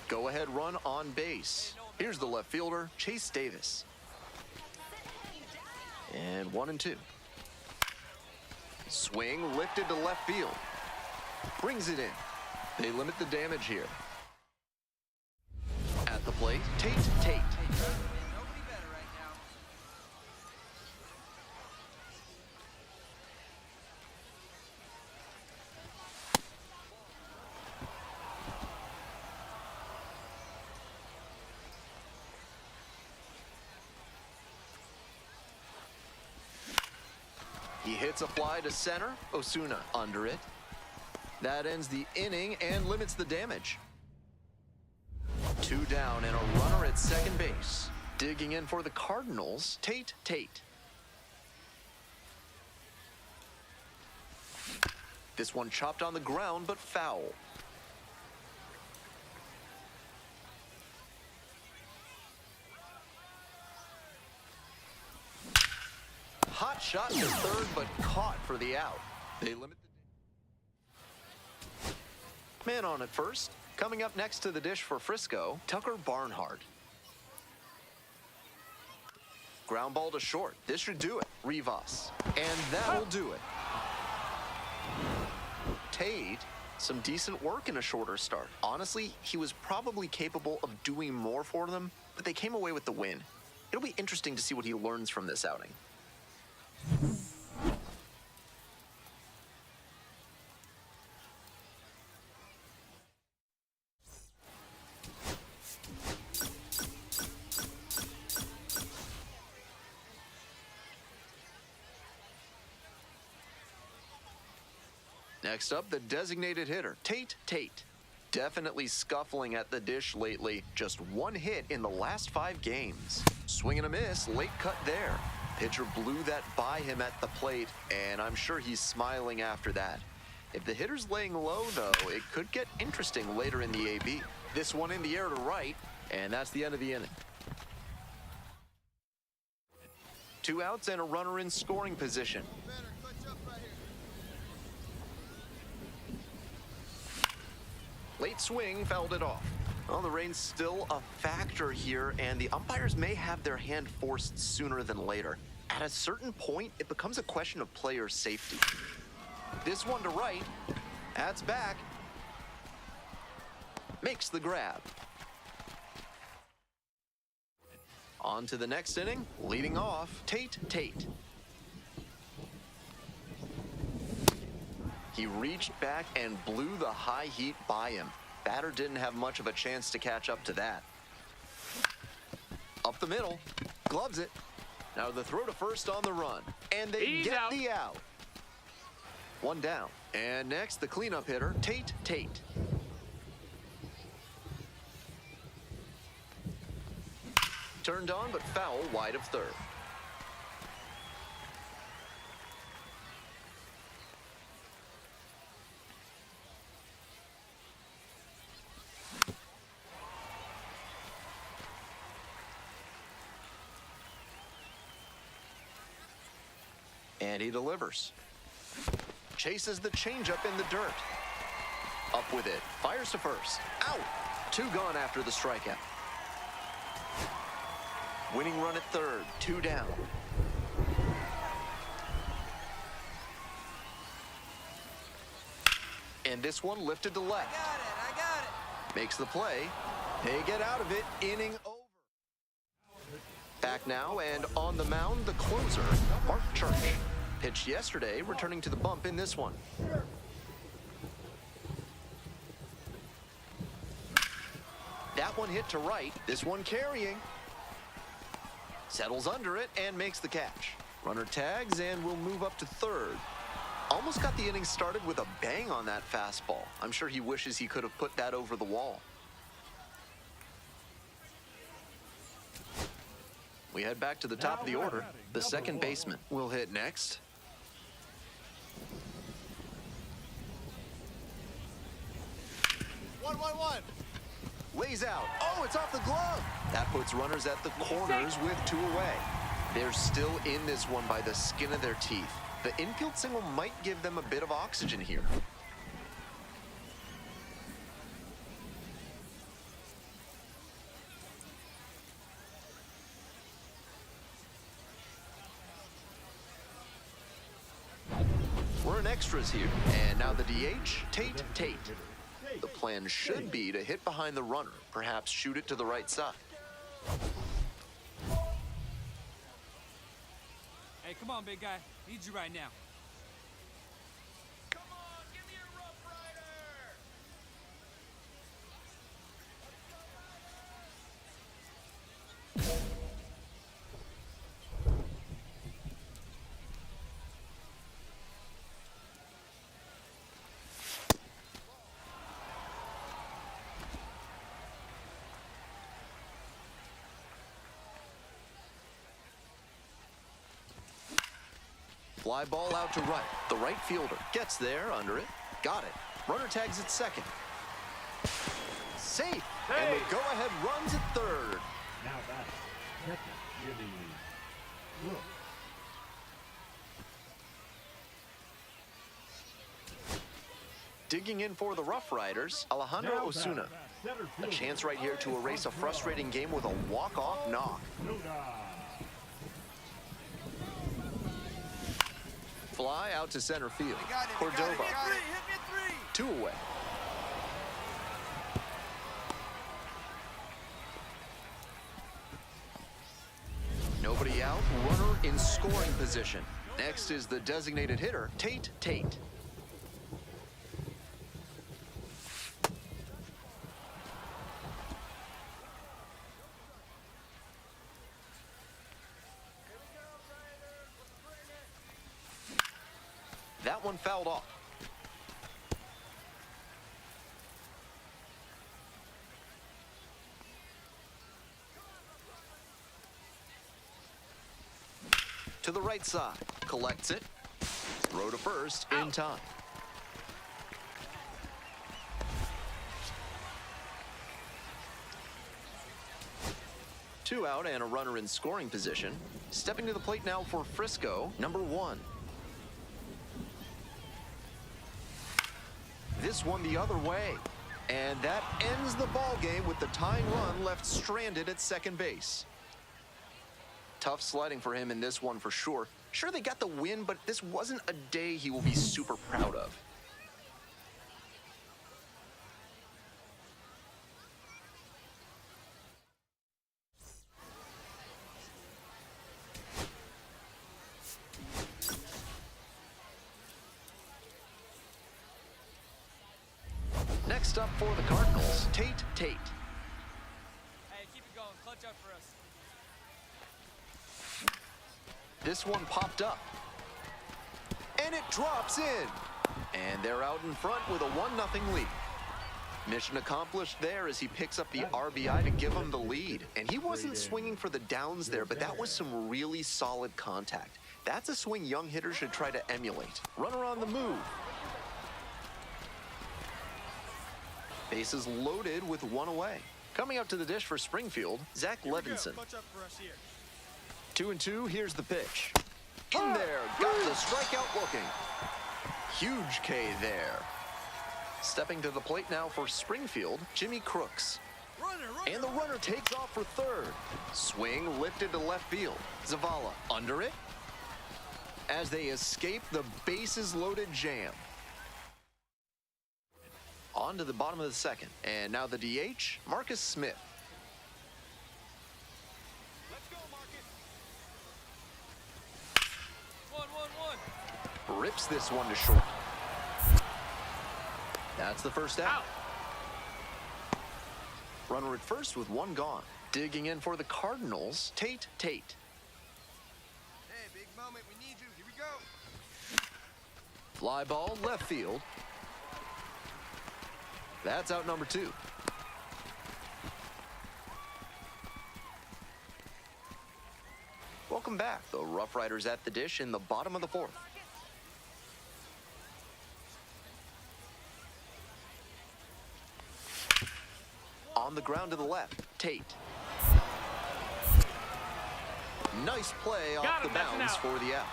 Go-ahead run on base. Here's the left fielder, Chase Davis. And 1-2. Swing lifted to left field. Brings it in. They limit the damage here. At the plate, Tate. Hey, nobody better right now. He hits a fly to center. Osuna under it. That ends the inning and limits the damage. 2 down and a runner at second base. Digging in for the Cardinals, Tate. This one chopped on the ground, but foul. Hot shot to third, but caught for the out. They limit the... Man on at first. Coming up next to the dish for Frisco, Tucker Barnhart. Ground ball to short. This should do it. Rivas. And that'll do it. Tate Some decent work in a shorter start. Honestly, he was probably capable of doing more for them, but they came away with the win. It'll be interesting to see what he learns from this outing. Next up, the designated hitter, Tate. Definitely scuffling at the dish lately. Just one hit in the last 5 games. Swing and a miss, late cut there. Pitcher blew that by him at the plate, and I'm sure he's smiling after that. If the hitter's laying low, though, it could get interesting later in the AB. This one in the air to right, and that's the end of the inning. 2 outs and a runner in scoring position. Late swing, fouled it off. Well, the rain's still a factor here, and the umpires may have their hand forced sooner than later. At a certain point, it becomes a question of player safety. This one to right. That's back. Makes the grab. On to the next inning. Leading off, Tate. He reached back and blew the high heat by him. Batter didn't have much of a chance to catch up to that. Up the middle, gloves it. Now the throw to first on the run, and they get the out. 1 down, and next the cleanup hitter, Tate. Turned on, but foul wide of third. And he delivers. Chases the changeup in the dirt. Up with it. Fires to first. Out. 2 gone after the strikeout. Winning run at third. 2 down. And this one lifted to left. I got it. Makes the play. They get out of it. Inning over. Back now, and on the mound, the closer, Mark Church. Pitched yesterday, returning to the bump in this one. That one hit to right, this one carrying. Settles under it and makes the catch. Runner tags and will move up to third. Almost got the inning started with a bang on that fastball. I'm sure he wishes he could have put that over the wall. We head back to the top of the order. The second baseman will hit next. One. Lays out. Oh, it's off the glove. That puts runners at the corners with 2 away. They're still in this one by the skin of their teeth. The infield single might give them a bit of oxygen here. We're in extras here, and now the DH, Tate. The plan should be to hit behind the runner, perhaps shoot it to the right side. Hey, come on, big guy. Need you right now. Come on, give me a Rough Rider! Fly ball out to right. The right fielder gets there under it. Got it. Runner tags at second. Safe. And the go-ahead runs at third. Now back, catcher, Jimmy Brooks. Digging in for the Rough Riders, Alejandro Osuna. A chance right here to erase a frustrating game with a walk-off knock. Fly out to center field. Cordova. 2 away. Nobody out, runner in scoring position. Next is the designated hitter, Tate Tate. That one fouled off. To the right side, collects it, throw to first in time. Two out and a runner in scoring position. Stepping to the plate now for Frisco, number 1. This one the other way. And that ends the ball game with the tying run left stranded at second base. Tough sledding for him in this one for sure. Sure, they got the win, but this wasn't a day he will be super proud of. Next up for the Cardinals, Tate Tate. Hey, keep it going. Clutch up for us. This one popped up. And it drops in. And they're out in front with a 1-0 lead. Mission accomplished there as he picks up the RBI to give him the lead. And he wasn't swinging for the downs there, but that was some really solid contact. That's a swing young hitters should try to emulate. Runner on the move. Bases loaded with 1 away. Coming up to the dish for Springfield, Zach Levinson. 2-2, here's the pitch. In there, got the strikeout looking. Huge K there. Stepping to the plate now for Springfield, Jimmy Crooks. And the runner takes off for third. Swing lifted to left field. Zavala under it. As they escape the bases loaded jam. On to the bottom of the second. And now the DH, Marcus Smith. Let's go, Marcus. 1-1-1. Rips this one to short. That's the first out. Runner at first with 1 gone. Digging in for the Cardinals, Tate Tate. Hey, big moment. We need you. Here we go. Fly ball left field. That's out number 2. Welcome back. The Rough Riders at the dish in the bottom of the 4th. On the ground to the left, Tate. Nice play off the bounds for the out.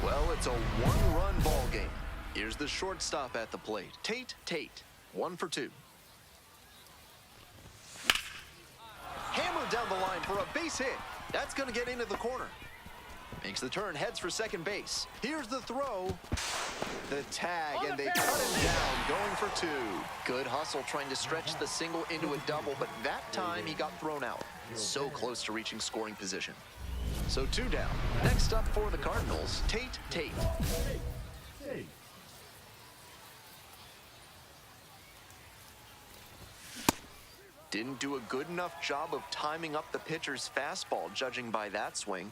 Well, it's a 1-run ball game. Here's the shortstop at the plate. Tate Tate, 1 for 2. Hammered down the line for a base hit. That's going to get into the corner. Makes the turn, heads for second base. Here's the throw. The tag, and they cut him down, going for 2. Good hustle trying to stretch the single into a double, but that time he got thrown out. So close to reaching scoring position. So 2 down. Next up for the Cardinals, Tate Tate. Hey. Didn't do a good enough job of timing up the pitcher's fastball, judging by that swing.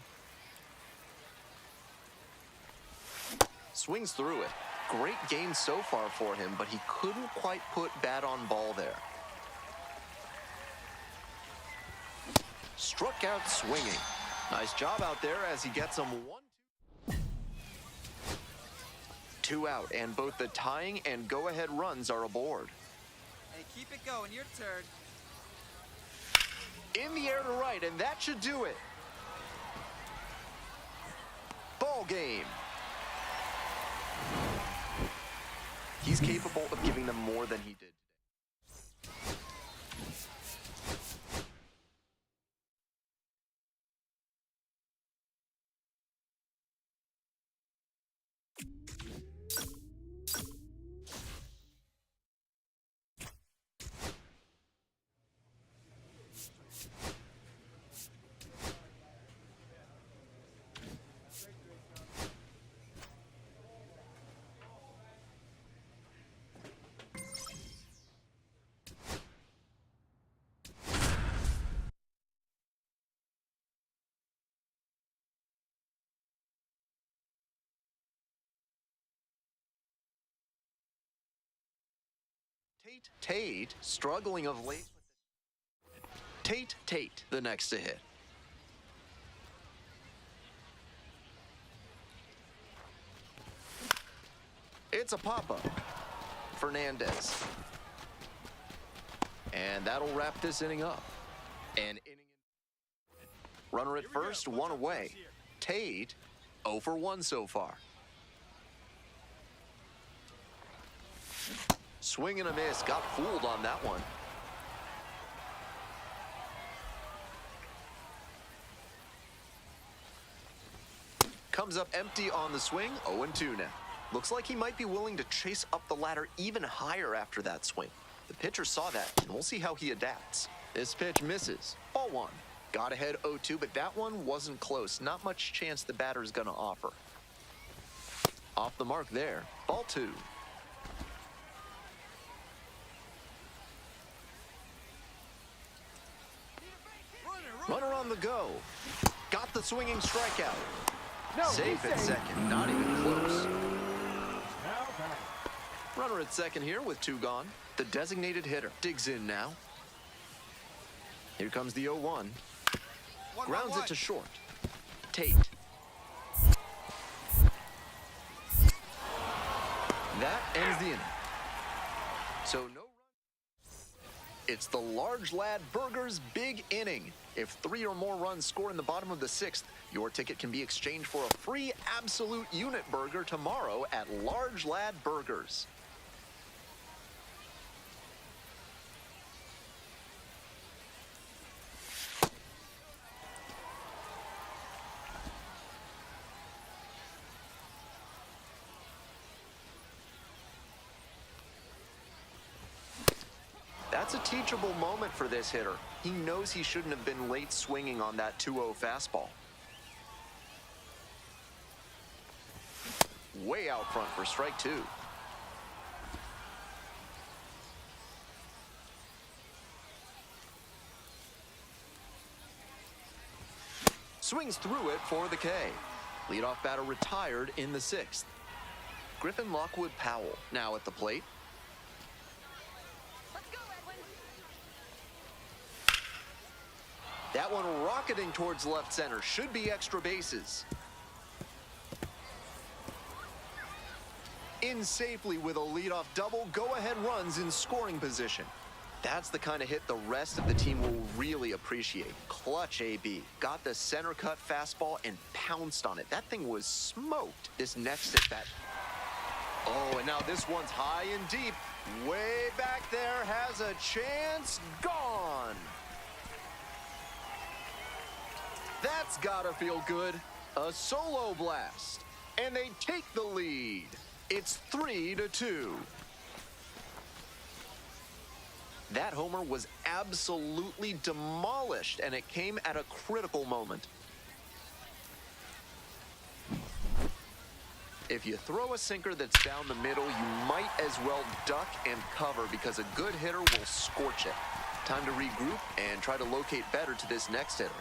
Swings through it. Great game so far for him, but he couldn't quite put bat on ball there. Struck out swinging. Nice job out there as he gets him 1-2. 2 out, and both the tying and go-ahead runs are aboard. Hey, keep it going. Your turn. In the air to right, and that should do it. Ball game. He's capable of giving them more than he did. Tate struggling of late. Tate, the next to hit. It's a pop-up. Fernandez. And that'll wrap this inning up. Runner at first, one away. Tate, 0 for 1 so far. Swing and a miss. Got fooled on that one. Comes up empty on the swing. 0-2 now. Looks like he might be willing to chase up the ladder even higher after that swing. The pitcher saw that, and we'll see how he adapts. This pitch misses. Ball 1. Got ahead 0-2, but that one wasn't close. Not much chance the batter's going to offer. Off the mark there. Ball 2. Runner on the go. Got the swinging strikeout. No, Safe at second. Not even close. Runner at second here with 2 gone. The designated hitter digs in now. Here comes the 0-1. Grounds it to short. Tate. That ends the inning. So no run. It's the Large Lad Burgers big inning. If 3 or more runs score in the bottom of the 6th, your ticket can be exchanged for a free absolute unit burger tomorrow at Large Lad Burgers. That's a teachable moment for this hitter. He knows he shouldn't have been late swinging on that 2-0 fastball. Way out front for strike 2. Swings through it for the K. Leadoff batter retired in the 6th. Griffin Lockwood Powell now at the plate. That one rocketing towards left center. Should be extra bases. In safely with a leadoff double. Go-ahead runs in scoring position. That's the kind of hit the rest of the team will really appreciate. Clutch AB. Got the center cut fastball and pounced on it. That thing was smoked. This next at bat. Oh, and now this one's high and deep. Way back there, has a chance. Gone. That's gotta feel good. A solo blast. And they take the lead. It's 3-2. That homer was absolutely demolished, and it came at a critical moment. If you throw a sinker that's down the middle, you might as well duck and cover because a good hitter will scorch it. Time to regroup and try to locate better to this next hitter.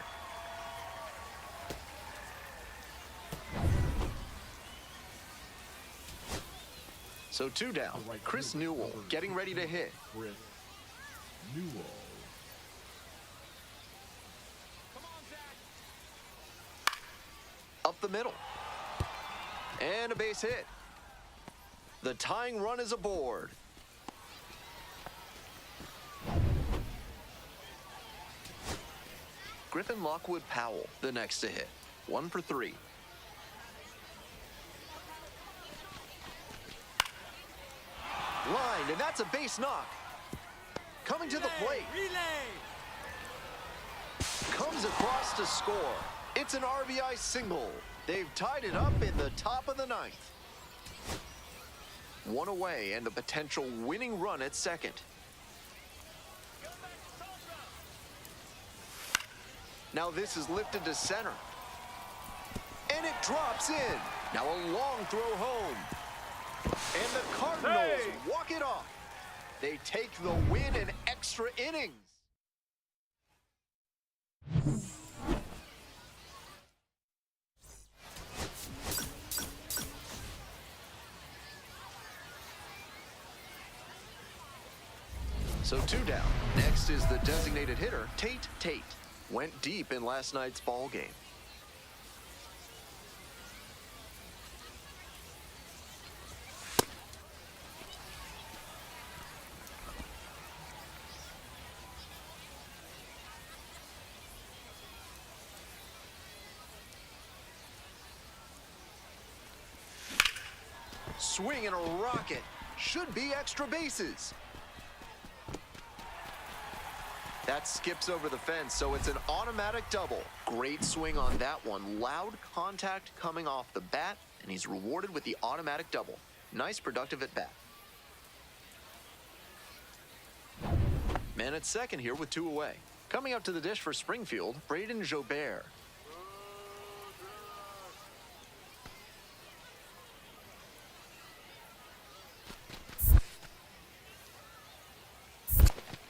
So 2 down. Chris Newell getting ready to hit. Chris Newell. Up the middle. And a base hit. The tying run is aboard. Griffin Lockwood Powell, the next to hit. 1 for 3. Line, and that's a base knock. Coming to the plate. Comes across to score. It's an RBI single. They've tied it up in the top of the 9th. 1 away and a potential winning run at second. Now this is lifted to center. And it drops in. Now a long throw home. And the Cardinals walk it off. They take the win in extra innings. So 2 down. Next is the designated hitter, Tate Tate. Went deep in last night's ball game. Swing and a rocket. Should be extra bases. That skips over the fence, so it's an automatic double. Great swing on that one. Loud contact coming off the bat, and he's rewarded with the automatic double. Nice productive at bat. Man at second here with 2 away. Coming up to the dish for Springfield, Braden Jobert.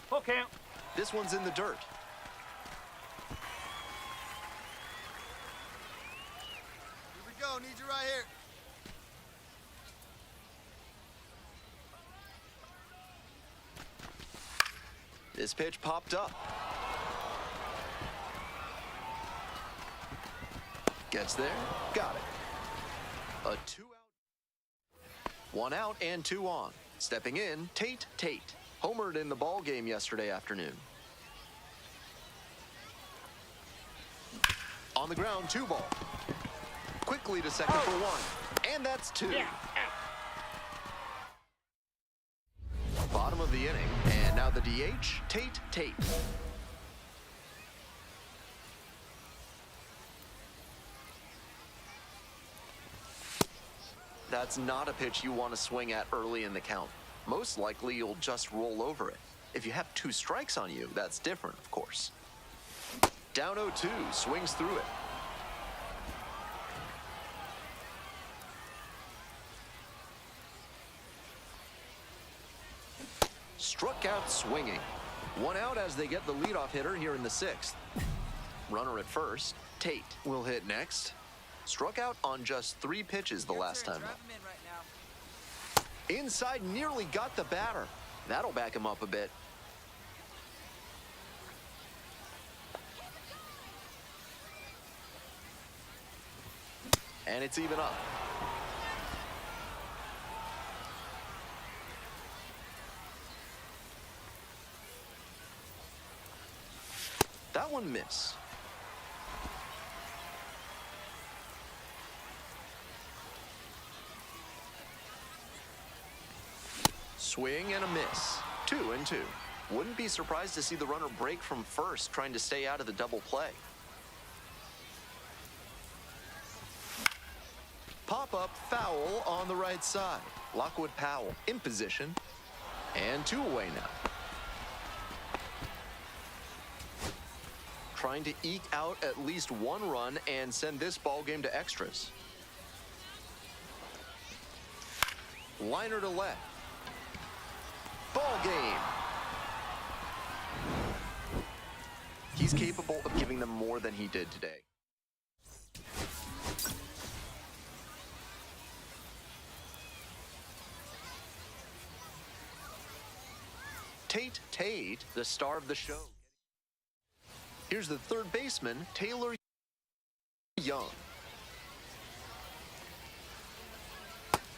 Full count. This one's in the dirt. Here we go. Need you right here. This pitch popped up. Gets there. Got it. A 2 out. 1 out and 2 on. Stepping in, Tate Tate. Homered in the ball game yesterday afternoon. On the ground, 2 ball. Quickly to second for 1. And that's 2. Bottom of the inning. And now the DH, Tate Tate. That's not a pitch you want to swing at early in the count. Most likely you'll just roll over it. If you have 2 strikes on you, that's different, of course. Down 0-2, swings through it. Struck out swinging. 1 out as they get the leadoff hitter here in the 6th. Runner at first. Tate will hit next. Struck out on just 3 pitches the last time up. Drive him in right now. Inside, nearly got the batter. That'll back him up a bit. And it's even up. That one missed. Swing and a miss. 2-2. Wouldn't be surprised to see the runner break from first, trying to stay out of the double play. Pop-up foul on the right side. Lockwood Powell in position. And 2 away now. Trying to eke out at least 1 run and send this ball game to extras. Liner to left. Ball game. He's capable of giving them more than he did today. Tate Tate, the star of the show. Here's the third baseman, Taylor Young.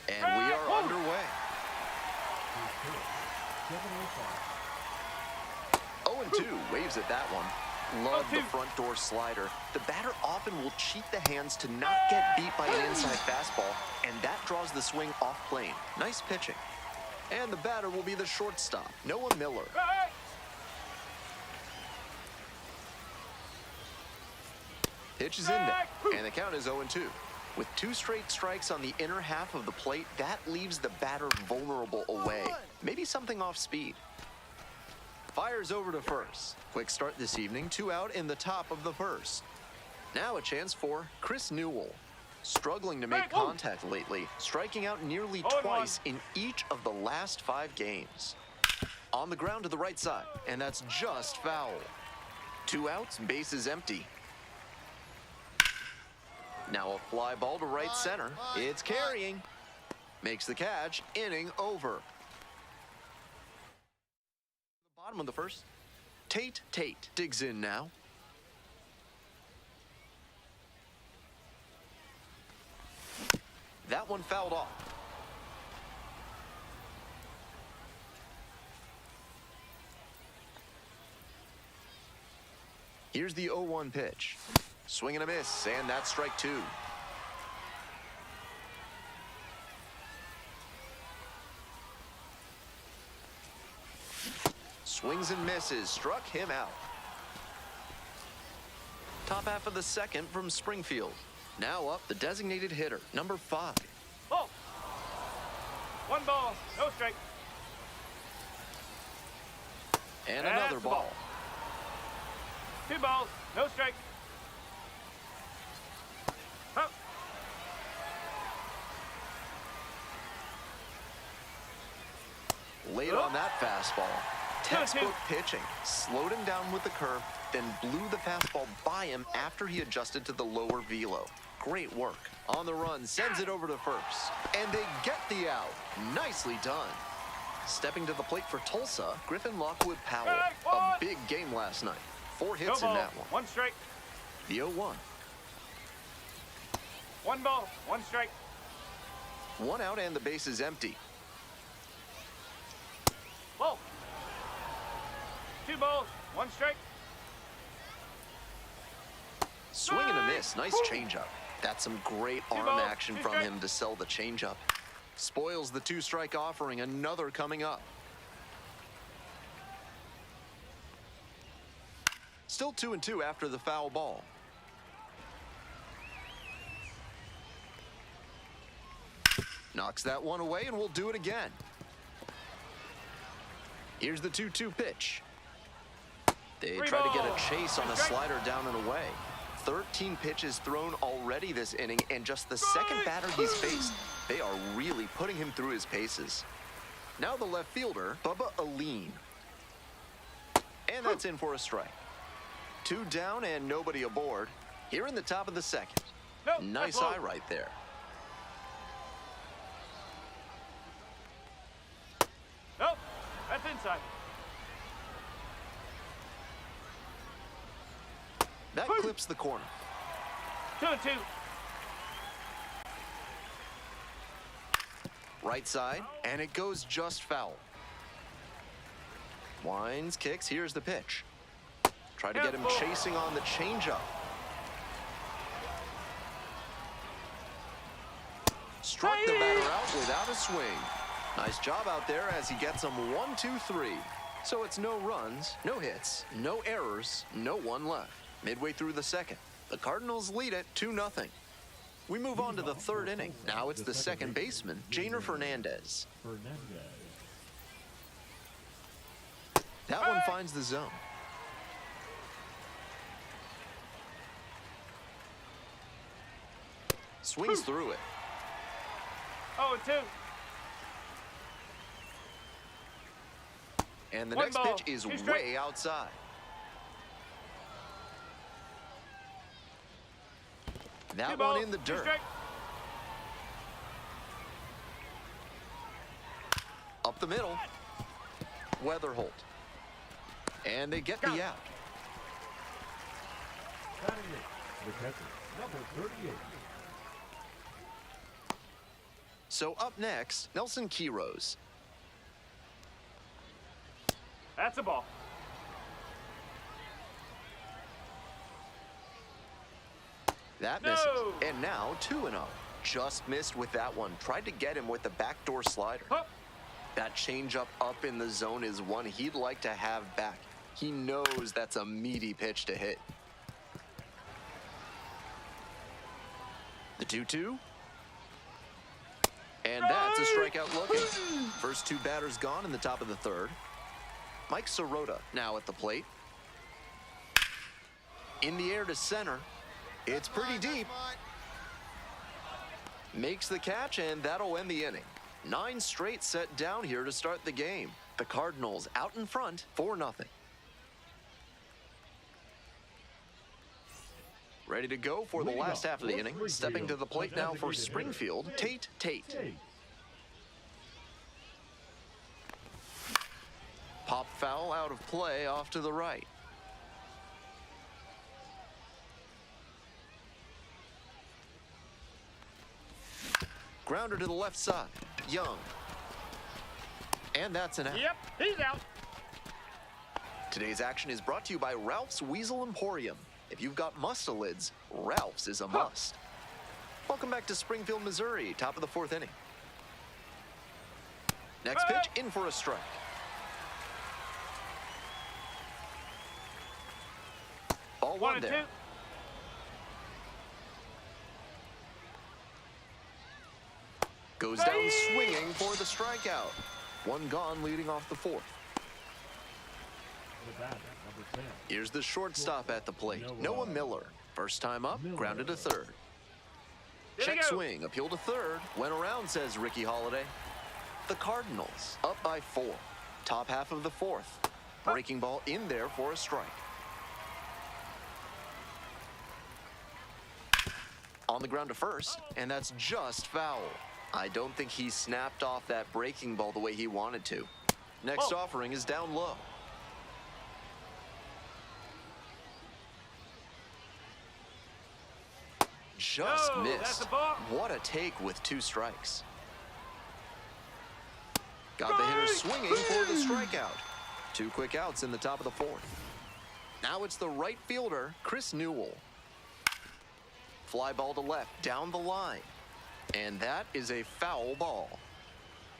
And we are underway. 0-2, waves at that one. Love the front door slider. The batter often will cheat the hands to not get beat by an inside fastball, and that draws the swing off plane. Nice pitching. And the batter will be the shortstop, Noah Miller. Pitch is in there, and the count is 0-2. With 2 straight strikes on the inner half of the plate, that leaves the batter vulnerable away. Maybe something off speed. Fires over to first. Quick start this evening, 2 out in the top of the first. Now a chance for Chris Newell. Struggling to make contact lately, striking out nearly twice in each of the last 5 games. On the ground to the right side, and that's just foul. 2 outs, bases empty. Now a fly ball to right center. It's carrying. Makes the catch, inning over. Bottom of the first. Tate digs in now. That one fouled off. Here's the 0-1 pitch. Swing and a miss, and that's strike two. Swings and misses, struck him out. Top half of the second from Springfield. Now up, the designated hitter, number 5. Ball. 1 ball, no strike. And That's another the ball. ball. 2 balls, no strike. Up. Late on that fastball. Textbook pitching. Slowed him down with the curve, then blew the fastball by him after he adjusted to the lower velo. Great work. On the run, sends it over to first. And they get the out. Nicely done. Stepping to the plate for Tulsa, Griffin Lockwood Powell. A big game last night. 4 hits No in ball, that one. 1 strike. The 0-1. 1 ball, 1 strike. 1 out and the base is empty. Ball. 2 balls, 1 strike. Swing and a miss. Nice changeup. That's some great arm balls, action 2 from strikes. him to sell the changeup. Spoils the 2-strike offering. Another coming up. Still 2-2 after the foul ball. Knocks that one away, and we'll do it again. Here's the 2-2 pitch. They Three try to get ball. a chase on a Strike. slider down and away. 13 pitches thrown already this inning, and just the second batter he's faced. They are really putting him through his paces. Now the left fielder, Bubba Aline. And that's in for a strike. 2 down and nobody aboard. Here in the top of the second. Nope, Nice that's low. eye right there. Nope, that's inside. That clips the corner. 2-2. Right side, and it goes just foul. Winds, kicks, here's the pitch. Try to get him chasing on the changeup. Struck the batter out without a swing. Nice job out there as he gets him 1-2-3. So it's no runs, no hits, no errors, no one left. Midway through the second, the Cardinals lead it 2-0. We move on to the third inning. Now it's the second baseman, Janer Fernandez. That one finds the zone. Swings through it. 0-2. And the 1 next ball, pitch is 2 strike. way outside. That 2 one balls, in the 2 dirt. strike. Up the middle. Weatherholt. And they get the out. The catcher, number 38. So up next, Nelson Quiroz. That's a ball. That No. misses. And now 2-0. Just missed with that one. Tried to get him with the backdoor slider. Up. That changeup up in the zone is one he'd like to have back. He knows that's a meaty pitch to hit. The 2-2. And that's a strikeout looking. First 2 batters gone in the top of the third. Mike Sirota now at the plate. In the air to center. It's pretty deep. Makes the catch, and that'll end the inning. 9 straight set down here to start the game. The Cardinals out in front, 4-0. Ready to go for the last half of the inning. Stepping to the plate now for Springfield, Tate. Pop foul out of play off to the right. Grounder to the left side. Young. And that's an out. Yep, he's out. Today's action is brought to you by Ralph's Weasel Emporium. If you've got mustelids, Ralph's is a must. Welcome back to Springfield, Missouri, top of the 4th inning. Next pitch, in for a strike. Ball one there. 2. Goes down swinging for the strikeout. One gone leading off the 4th. The batter, number 10. Here's the shortstop at the plate, Noah Miller. First time up, grounded to third. Here we Check go. swing, appeal to third. Went around, says Ricky Holiday. The Cardinals up by 4. Top half of the 4th. Breaking ball in there for a strike. On the ground to first, and that's just foul. I don't think he snapped off that breaking ball the way he wanted to. Next offering is down low. Just No, missed. that's a ball. What a take with 2 strikes. Got the hitter swinging for the strikeout. 2 quick outs in the top of the 4th. Now it's the right fielder, Chris Newell. Fly ball to left, down the line. And that is a foul ball.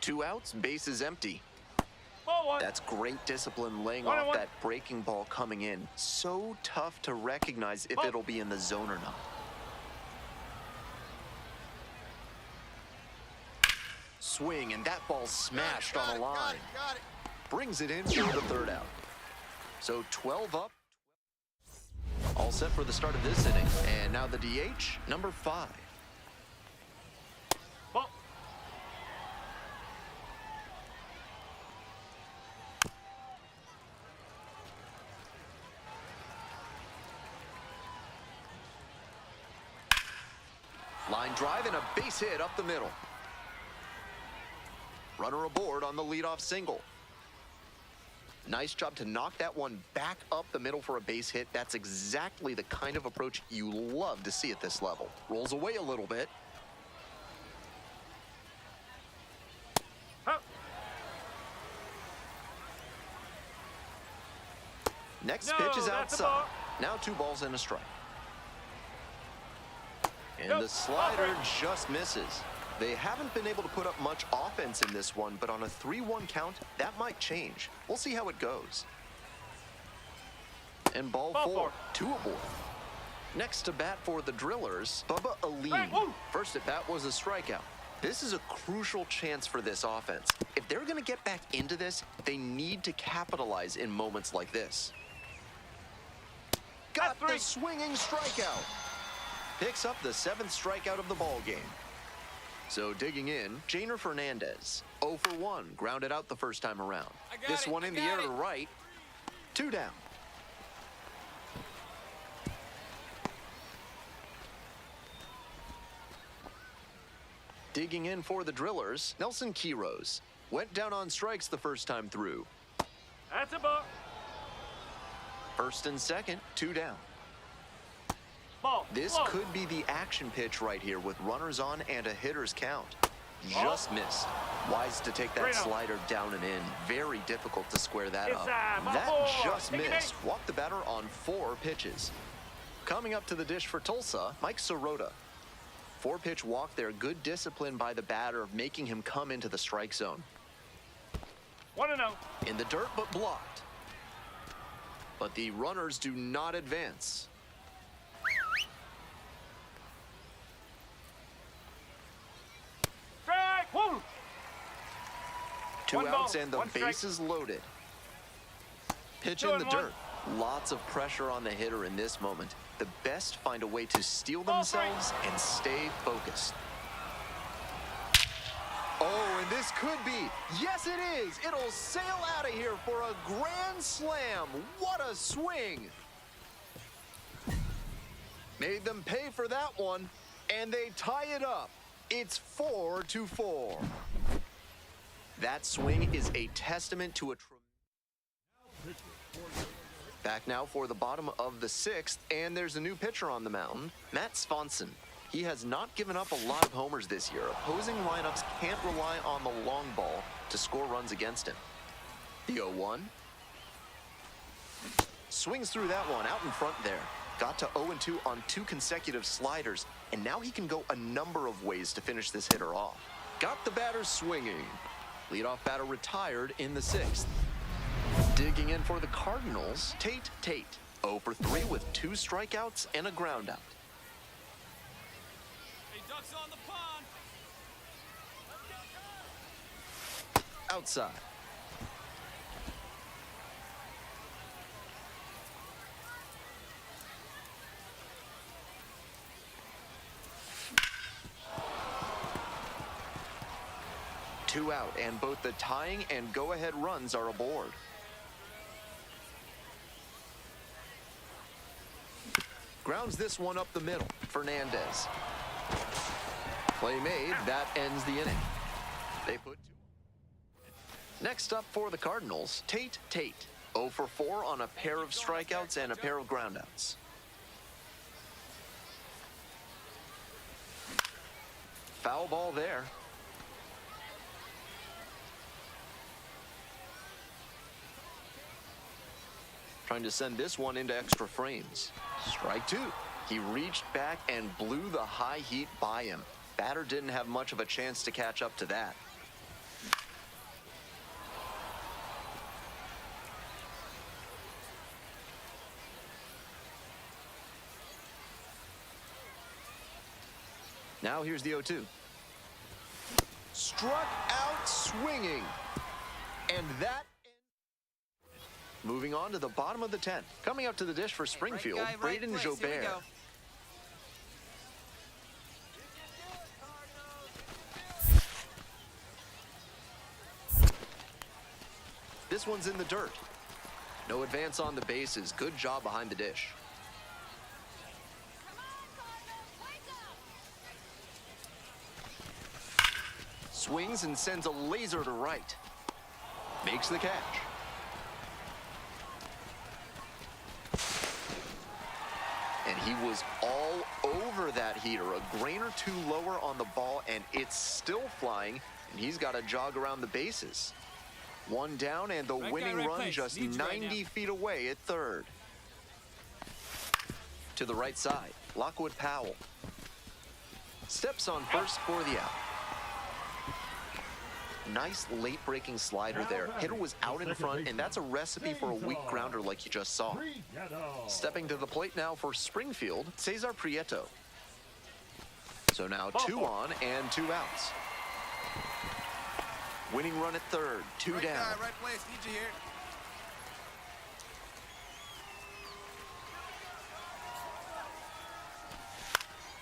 2 outs, bases empty. Ball 1. That's great discipline laying 1-1. off that breaking ball coming in. So tough to recognize if it'll be in the zone or not. Swing, and that ball smashed on the line. Got it. Brings it in for the 3rd out. So 12 up. All set for the start of this inning. And now the DH, number 5. Ball. Line drive and a base hit up the middle. Runner aboard on the leadoff single. Nice job to knock that one back up the middle for a base hit. That's exactly the kind of approach you love to see at this level. Rolls away a little bit. Up. Next No, pitch is that's a outside. ball. Now 2 balls and a strike. And Nope, the slider offering. just misses. They haven't been able to put up much offense in this one, but on a 3-1 count, that might change. We'll see how it goes. And ball 4, four. 2 aboard. Next to bat for the Drillers, Bubba Hey, Aline. woo. First at bat was a strikeout. This is a crucial chance for this offense. If they're going to get back into this, they need to capitalize in moments like this. Got That's 3. the swinging strikeout. Picks up the 7th strikeout of the ball game. So digging in, Janer Fernandez. 0 for 1, grounded out the first time around. I got This it, one I in the got air it. to right. 2 down. Digging in for the Drillers, Nelson Quiroz. Went down on strikes the first time through. That's a ball. First and second, 2 down. Ball. This Ball. could be the action pitch right here with runners on and a hitter's count. Just missed. Wise to take that Right on. slider down and in. Very difficult to square that up. Inside, ball That 4. just Take it missed. back. Walked the batter on 4 pitches. Coming up to the dish for Tulsa, Mike Sirota. 4-pitch walk there. Good discipline by the batter, making him come into the strike zone. 1-0. In the dirt, but blocked. But the runners do not advance. Strike. Woo. 2 One ball, outs and the 1 strike. bases loaded. Pitch 2 in the and 1. dirt. Lots of pressure on the hitter in this moment. The best find a way to steal Ball 3. themselves and stay focused. Oh, and this could be. Yes, it is. It'll sail out of here for a grand slam. What a swing. Made them pay for that one, and they tie it up. It's 4-4. That swing is a testament to a tremendous Pitcher, Back now for the bottom of the sixth, and there's a new pitcher on the mound, Matt Swanson. He has not given up a lot of homers this year. Opposing lineups can't rely on the long ball to score runs against him. The 0-1. Swings through that one out in front there. Got to 0-2 on 2 consecutive sliders, and now he can go a number of ways to finish this hitter off. Got the batter swinging. Leadoff batter retired in the 6th. Digging in for the Cardinals, Tate. 0 for 3 with 2 strikeouts and a ground out. Hey, ducks on the pond. Outside. Two out, and both the tying and go-ahead runs are aboard. Grounds this one up the middle. Fernandez. Play made. That ends the inning. They put 2. Next up for the Cardinals, Tate. 0 for 4 on a pair of strikeouts and a pair of groundouts. Foul ball there. Trying to send this one into extra frames. Strike 2. He reached back and blew the high heat by him. Batter didn't have much of a chance to catch up to that. Now here's the 0-2. Struck out swinging. And that... Moving on to the bottom of the 10th. Coming up to the dish for Springfield, Right guy, right Braden place. Here we Jobert. go. This one's in the dirt. No advance on the bases. Good job behind the dish. Swings and sends a laser to right. Makes the catch. And he was all over that heater. A grain or 2 lower on the ball, and it's still flying, and he's got to jog around the bases. One down, and the Right guy, winning right run place. just Needs you right 90 now. feet away at third. To the right side, Lockwood Powell. Steps on first for the out. Nice late-breaking slider there. Hitter was out in front, and that's a recipe for a weak grounder like you just saw. Stepping to the plate now for Springfield, Cesar Prieto. So now 2 on and 2 outs. Winning run at third, 2 Right down. guy, right place. Need you here.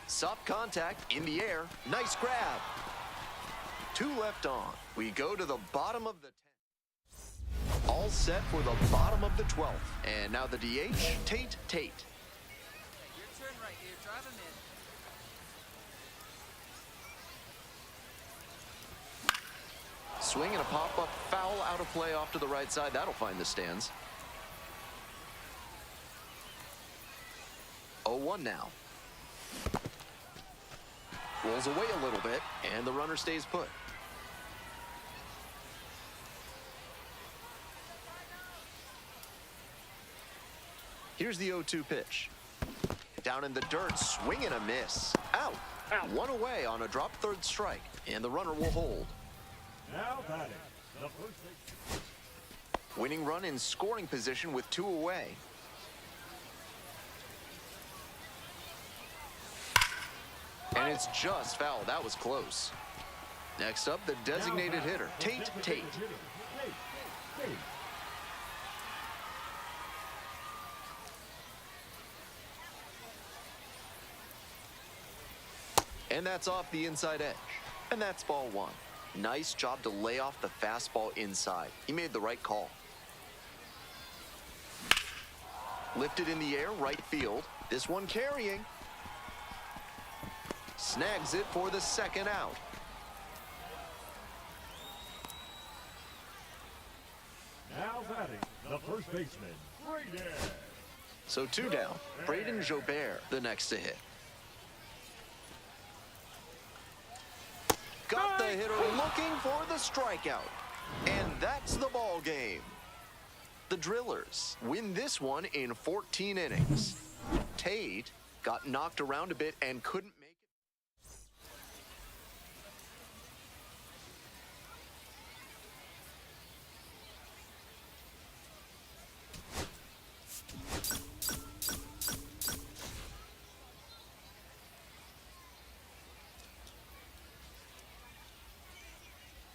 Soft contact in the air. Nice grab. 2 left on. We go to the bottom of the 10th. All set for the bottom of the 12th. And now the DH, Tate. Your turn right here. Drive him in. Swing and a pop-up foul out of play off to the right side. That'll find the stands. 0-1 now. Rolls away a little bit, and the runner stays put. Here's the 0-2 pitch. Down in the dirt, swing and a miss. Out. 1 away on a drop third strike, and the runner will hold. Now batting, the first base. Winning run in scoring position with 2 away. And it's just foul. That was close. Next up, the designated hitter, Tate. And that's off the inside edge. And that's ball 1. Nice job to lay off the fastball inside. He made the right call. Lifted in the air, right field. This one carrying. Snags it for the 2nd out. Now batting, the first baseman, Brady. So 2 down. Braden Jobert, the next to hit. Got the hitter looking for the strikeout. And that's the ball game. The Drillers win this one in 14 innings. Tate got knocked around a bit and couldn't make it.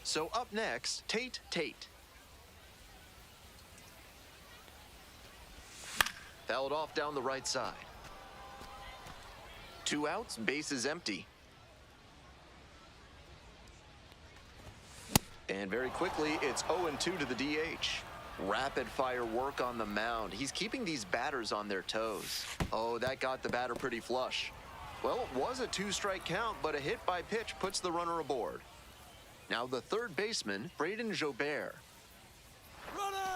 So up next, Tate. Fouled off down the right side. 2 outs, bases empty. And very quickly, it's 0-2 to the DH. Rapid fire work on the mound. He's keeping these batters on their toes. Oh, that got the batter pretty flush. Well, it was a 2-strike count, but a hit by pitch puts the runner aboard. Now the third baseman, Braden Jobert.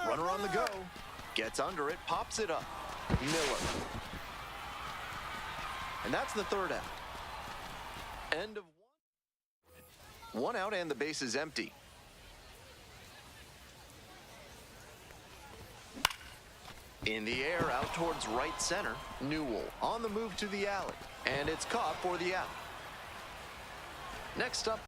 Runner on the go. Gets under it, pops it up. Miller. And that's the third out. End of 1 out and the base is empty. In the air, out towards right center, Newell on the move to the alley. And it's caught for the out. Next up,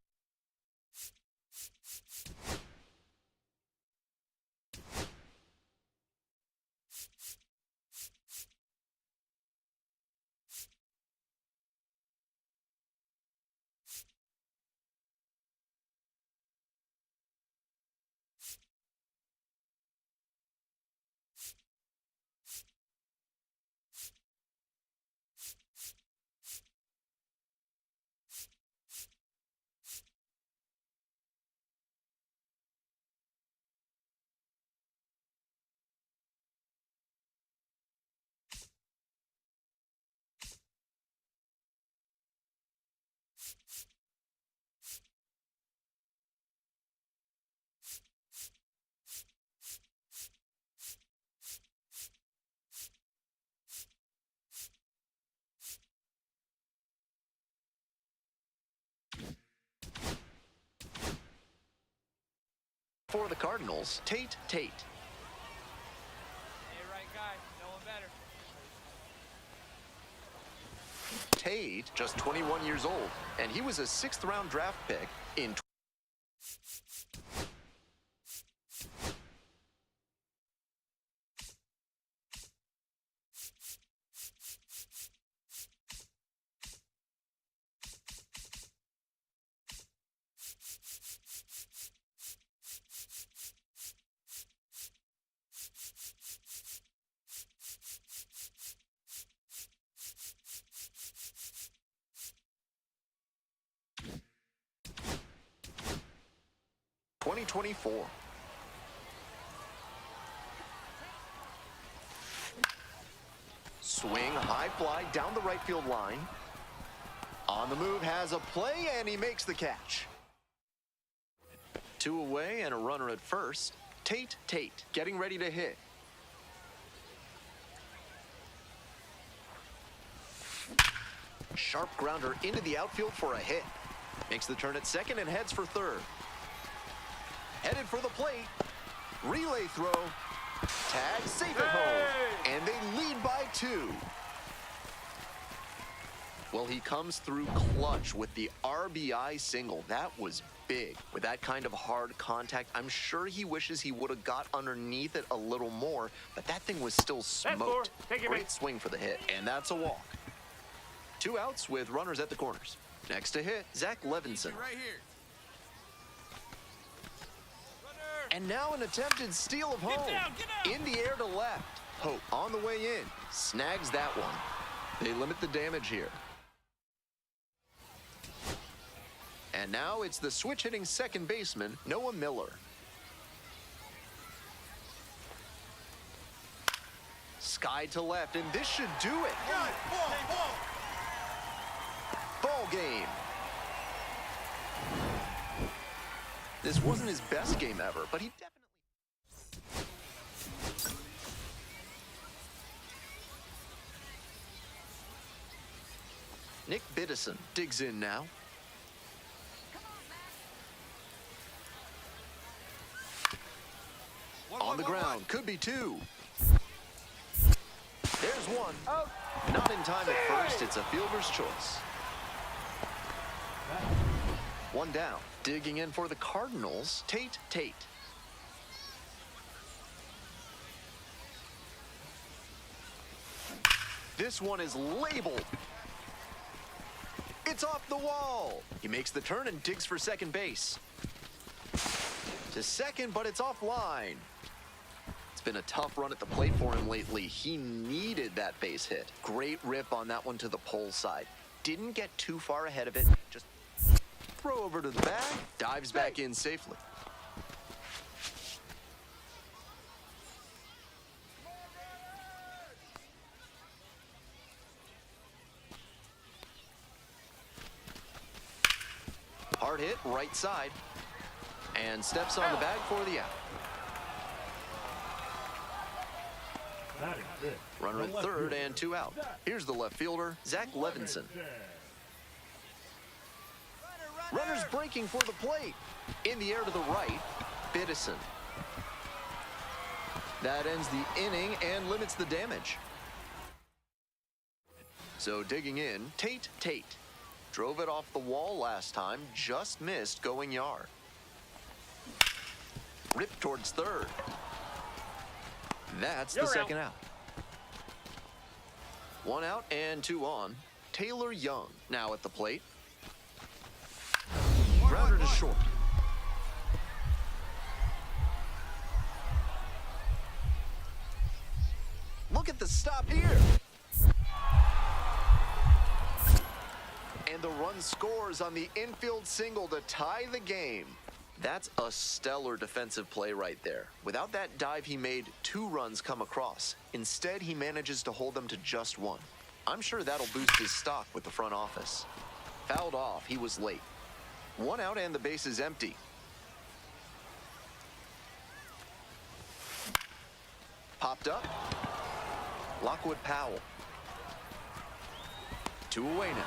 for the Cardinals, Tate. Hey, right guy. No one better. Tate, just 21 years old, and he was a 6th-round draft pick in '24. Swing, high fly down the right field line. On the move, has a play, and he makes the catch. 2 away and a runner at first. Tate getting ready to hit. Sharp grounder into the outfield for a hit. Makes the turn at second and heads for third. Headed for the plate. Relay throw. Tag safe at home. And they lead by 2. Well, he comes through clutch with the RBI single. That was big. With that kind of hard contact, I'm sure he wishes he would have got underneath it a little more, but that thing was still smoked. Great swing for the hit, and that's a walk. 2 outs with runners at the corners. Next to hit, Zach Levinson. Right here. And now an attempted steal of home. In the air to left. Hope on the way in. Snags that one. They limit the damage here. And now it's the switch-hitting second baseman, Noah Miller. Sky to left, and this should do it. Ball game. This wasn't his best game ever, but he definitely... Nick Biddison digs in now. On the ground, could be two. There's one. Not in time at first, it's a fielder's choice. One down. Digging in for the Cardinals, Tate. This one is labeled. It's off the wall. He makes the turn and digs for second base. To second, but it's offline. It's been a tough run at the plate for him lately. He needed that base hit. Great rip on that one to the pole side. Didn't get too far ahead of it. Just throw over to the bag. Dives back in safely. Hard hit, right side. And steps on the bag for the out. Batting fifth. Runner at The left third fielder. and two out. Here's the left fielder, Zach Levinson. Runners breaking for the plate. In the air to the right, Biddison. That ends the inning and limits the damage. So digging in, Tate. Drove it off the wall last time, just missed going yard. Ripped towards third. That's the You're second out. One out and two on. Taylor Young now at the plate. Grounder to short. Look at the stop here. And the run scores on the infield single to tie the game. That's a stellar defensive play right there. Without that dive, he made 2 runs come across. Instead, he manages to hold them to just 1. I'm sure that'll boost his stock with the front office. Fouled off, he was late. 1 out and the base is empty. Popped up. Lockwood Powell. 2 away now.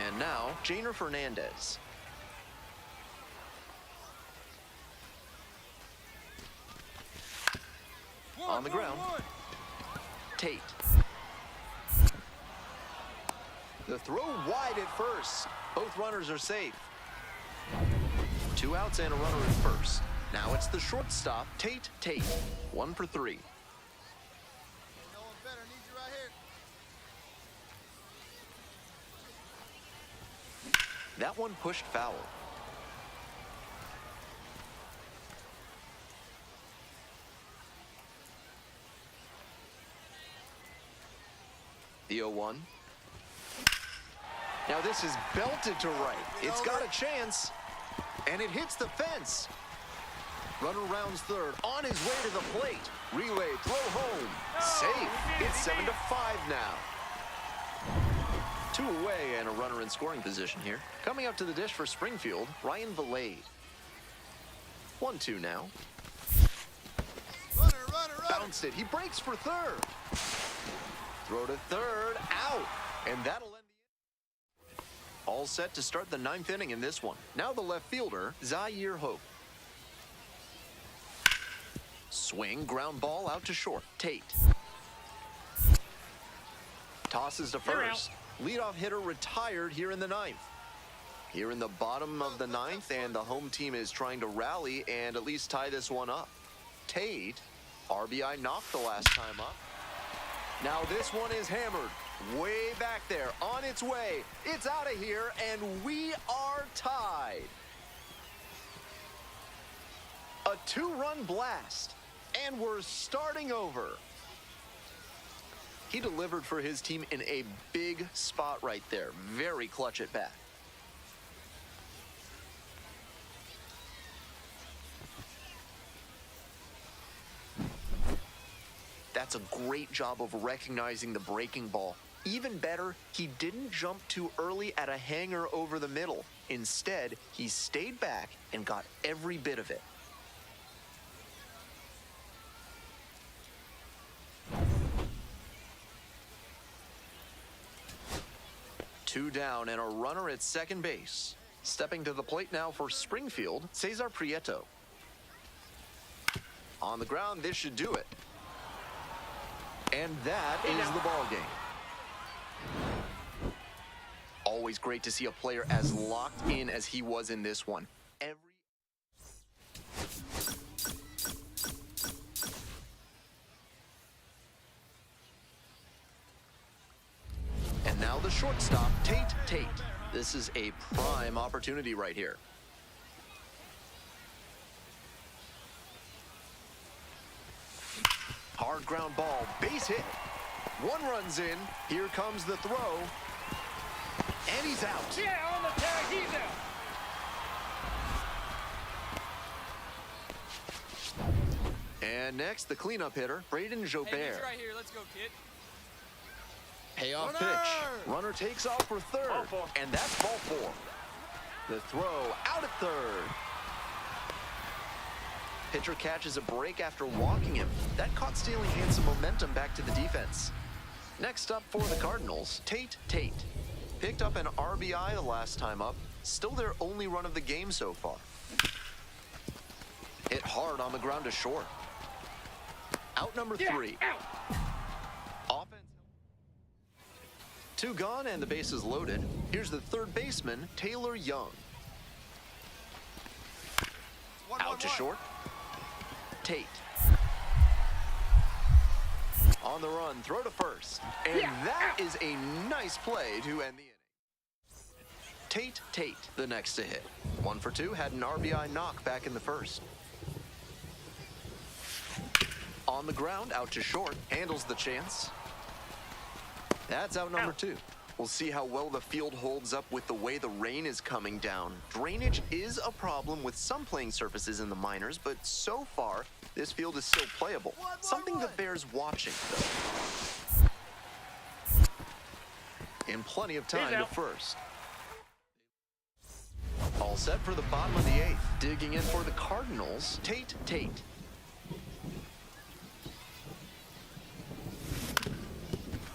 And now, Janer Fernandez. On the ground, Tate. The throw wide at first. Both runners are safe. 2 outs and a runner at first. Now it's the shortstop, Tate. 1 for 3. No one better needs you right here. That one pushed foul. The 0-1. Now this is belted to right. It's got a chance, and it hits the fence. Runner rounds third, on his way to the plate. Relay, throw home. Safe. It's 7-5 now. 2 away and a runner in scoring position here. Coming up to the dish for Springfield, Ryan Valade. 1-2 now. Runner. Bounced it. He breaks for third. Throw to third. Out. And that'll end the inning. All set to start the 9th inning in this one. Now the left fielder, Zaire Hope. Swing, ground ball out to short. Tate. Tosses to You're first. Leadoff hitter retired here in the 9th. Here in the bottom of the 9th, and the home team is trying to rally and at least tie this one up. Tate, RBI knocked the last time up. Now this one is hammered. Way back there, on its way. It's out of here, and we are tied. A 2-run blast, and we're starting over. He delivered for his team in a big spot right there. Very clutch at bat. That's a great job of recognizing the breaking ball. Even better, he didn't jump too early at a hanger over the middle. Instead, he stayed back and got every bit of it. 2 down and a runner at second base. Stepping to the plate now for Springfield, Cesar Prieto. On the ground, this should do it. And that is the ball game. Always great to see a player as locked in as he was in this one. And now the shortstop, Tate. This is a prime opportunity right here. Hard ground ball, base hit. 1 runs in. Here comes the throw. And he's out. Yeah, on the tag, he's out. And next, the cleanup hitter, Braden Hey, Jobert. he's right here. Let's go, kid. Payoff Runner! pitch. Runner takes off for third. Ball 4. And that's ball 4. The throw out at third. Pitcher catches a break after walking him. That caught stealing in some momentum back to the defense. Next up for the Cardinals, Tate. Picked up an RBI the last time up. Still their only run of the game so far. Hit hard on the ground to short. Out number 3. Out. Offense. 2 gone and the base is loaded. Here's the third baseman, Taylor Young. Out to short. Tate. On the run, throw to first. And that is a nice play to end the inning. Tate, the next to hit. 1 for 2, had an RBI knock back in the first. On the ground, out to short, handles the chance. That's out number 2. We'll see how well the field holds up with the way the rain is coming down. Drainage is a problem with some playing surfaces in the minors, but so far, this field is still playable. Something that bears watching, though. And plenty of time to first. All set for the bottom of the 8th. Digging in for the Cardinals, Tate.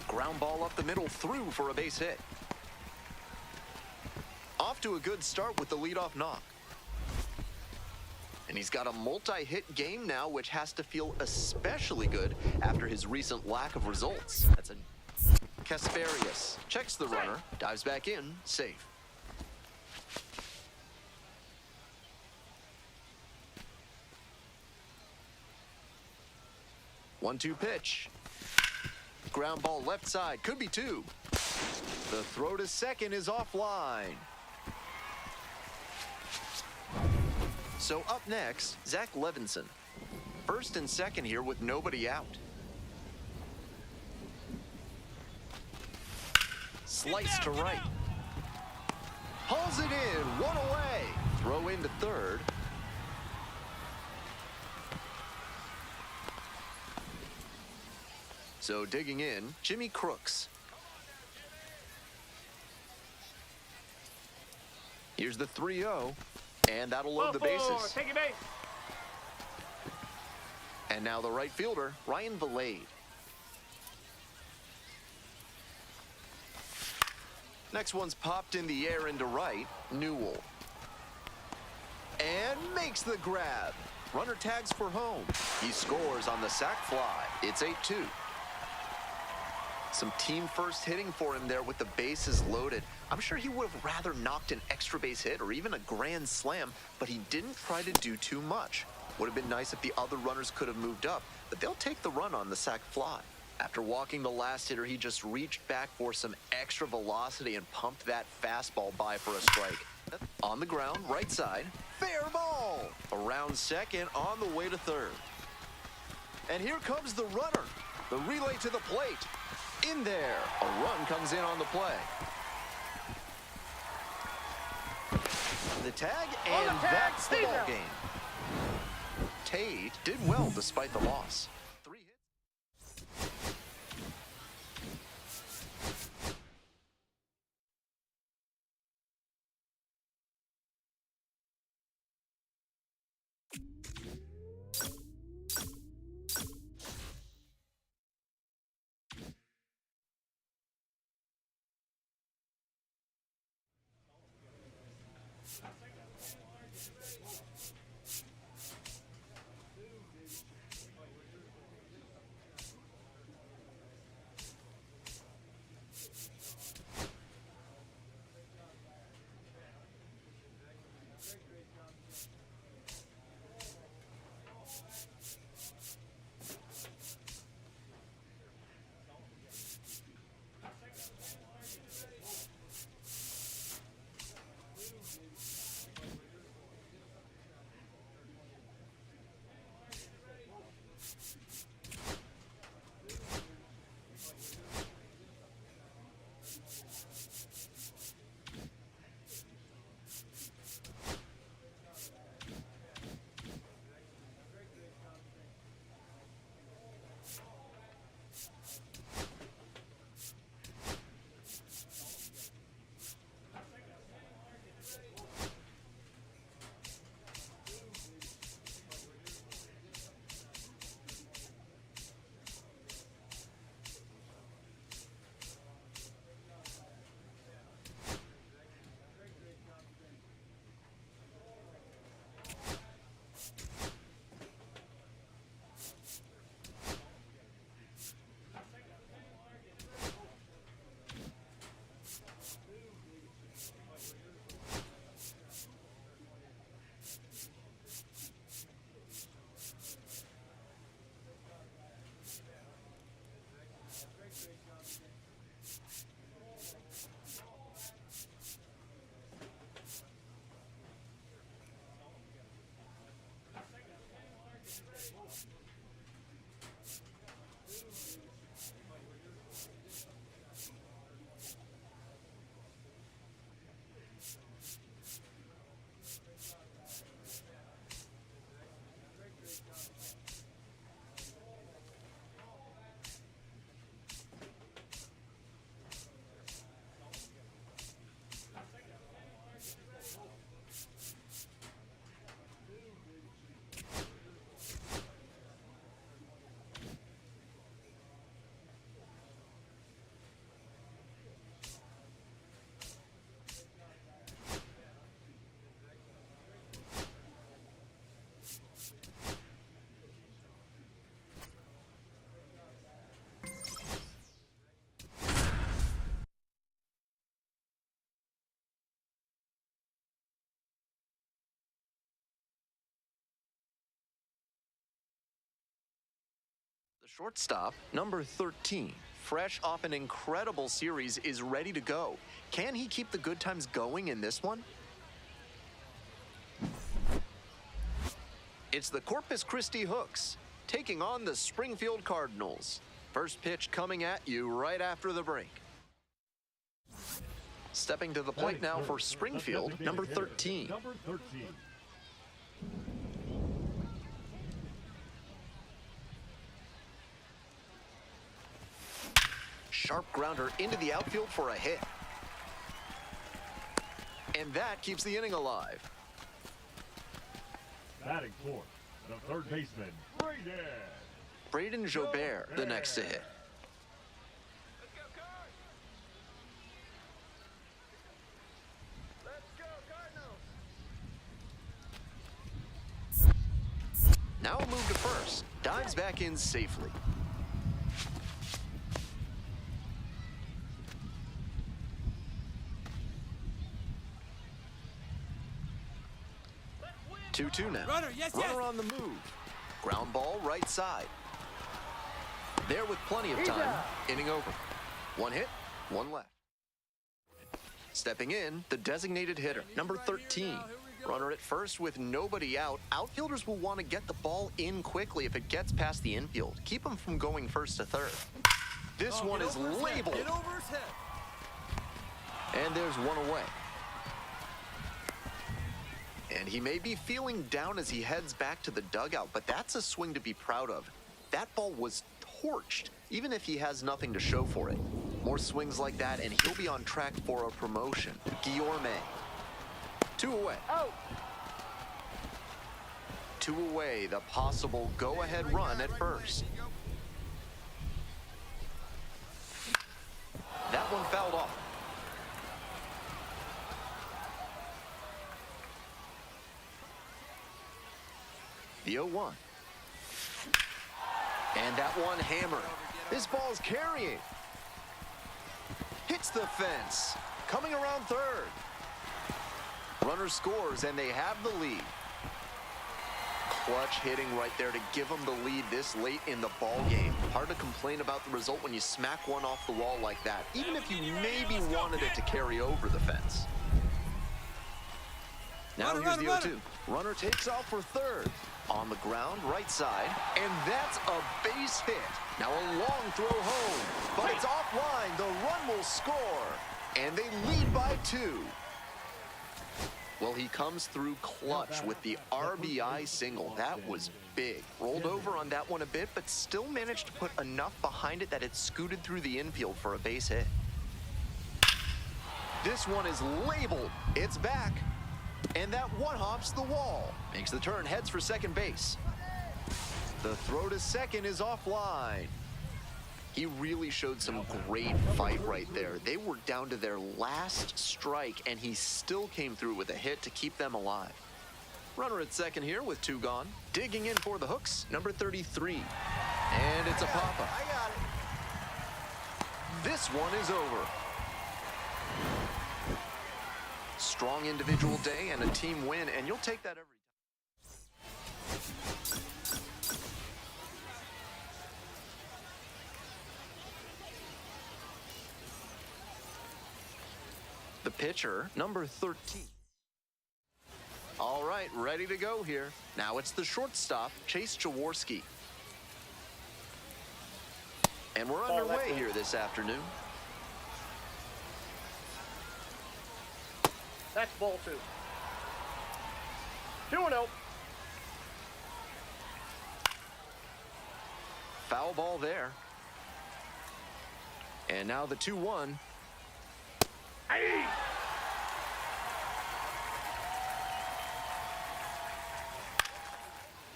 Ground ball up the middle, through for a base hit. Off to a good start with the leadoff knock. And he's got a multi-hit game now, which has to feel especially good after his recent lack of results. That's a Casparius checks the runner, dives back in, safe. One-two pitch. Ground ball left side, could be 2. The throw to second is offline. So up next, Zach Levinson. First and second here with nobody out. Slice to right. Hauls it in, 1 away. Throw into third. So digging in, Jimmy Crooks. Here's the 3-0, and that'll load the bases. Take a base. And now the right fielder, Ryan Vilade. Next one's popped in the air into right, Newell. And makes the grab. Runner tags for home. He scores on the sac fly. It's 8-2. Some team first hitting for him there with the bases loaded. I'm sure he would have rather knocked an extra base hit or even a grand slam, but he didn't try to do too much. Would have been nice if the other runners could have moved up, but they'll take the run on the sac fly. After walking the last hitter, he just reached back for some extra velocity and pumped that fastball by for a strike. On the ground, right side, fair ball. Around second, on the way to third. And here comes the runner. The relay to the plate. In there. A run comes in on the play. The tag, and that's the ball game. Tate did well despite the loss. Shortstop, number 13, fresh off an incredible series, is ready to go. Can he keep the good times going in this one? It's the Corpus Christi Hooks taking on the Springfield Cardinals. First pitch coming at you right after the break. Stepping to the plate now for Springfield, number 13. Number 13. Sharp grounder into the outfield for a hit. And that keeps the inning alive. Batting fourth, the third baseman, Braden. Braden Jobert, the next to hit. Let's go, Cards! Let's go, Cardinals! Now a move to first. Dives back in safely. Let's win! 2-2 now. Runner, yes, Runner yes. on the move. Ground ball right side. There with plenty of time. Inning over. One hit, one left. Stepping in, the designated hitter, number 13. Runner at first with nobody out. Outfielders will want to get the ball in quickly if it gets past the infield. Keep them from going first to third. This one is labeled. Get over his head. And there's one away. And he may be feeling down as he heads back to the dugout, but that's a swing to be proud of. That ball was torched, even if he has nothing to show for it. More swings like that, and he'll be on track for a promotion. Guillorme. 2 away. Two away, the possible go-ahead run at first. That one fouled off. The 0-1. And that one hammered. This ball's carrying. Hits the fence. Coming around third. Runner scores, and they have the lead. Clutch hitting right there to give them the lead this late in the ball game. Hard to complain about the result when you smack one off the wall like that, even if you maybe wanted it to carry over the fence. Now here's the 0-2. Runner takes off for third. On the ground, right side, and that's a base hit. Now a long throw home, but it's offline. The run will score, and they lead by 2. Well, he comes through clutch with the RBI single. That was big. Rolled over on that one a bit, but still managed to put enough behind it that it scooted through the infield for a base hit. This one is labeled. It's back. And that one hops the wall. Makes the turn, heads for second base. The throw to second is offline. He really showed some great fight right there. They were down to their last strike, and he still came through with a hit to keep them alive. Runner at second here with 2 gone. Digging in for the Hooks, number 33. And it's a pop-up. I got it. This one is over. Strong individual day and a team win, and you'll take that every time. The pitcher, number 13. All right, ready to go here. Now it's the shortstop, Chase Jaworski. And we're underway here this afternoon. That's ball 2. 2-0. Foul ball there. And now the 2-1.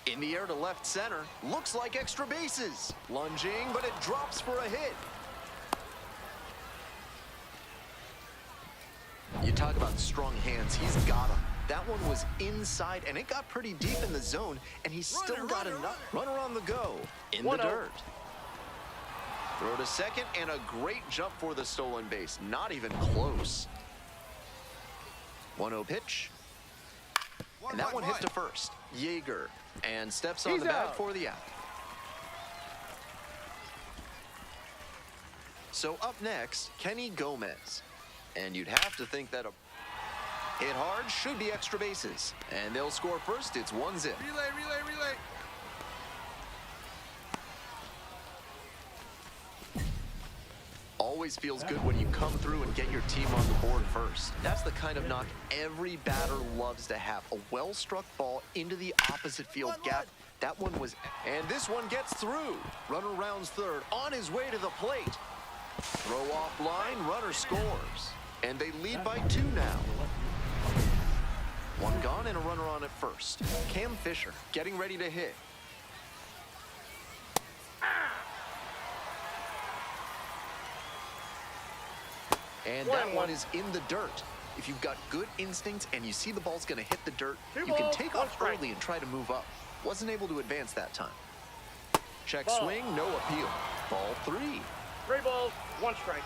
In the air to left center. Looks like extra bases. Lunging, but it drops for a hit. You talk about strong hands, he's got them. That one was inside, and it got pretty deep in the zone, and he still got enough. Runner on the go, in the dirt. Throw to second, and a great jump for the stolen base. Not even close. 1-0 pitch. And that one hit to first. Yeager, and steps on the bag for the out. So up next, Kenny Gomez. And you'd have to think that a hit hard should be extra bases. And they'll score first. It's 1-0. Relay, relay, relay. Always feels good when you come through and get your team on the board first. That's the kind of knock every batter loves to have. A well-struck ball into the opposite field gap. That one was, and this one gets through. Runner rounds third, on his way to the plate. Throw off line, runner scores. And they lead by 2 now. One gone and a runner on at first. Cam Fisher getting ready to hit. And that one is in the dirt. If you've got good instincts and you see the ball's going to hit the dirt, you can take off early and try to move up. Wasn't able to advance that time. Check swing, no appeal. Ball 3. 3 balls, 1 strike.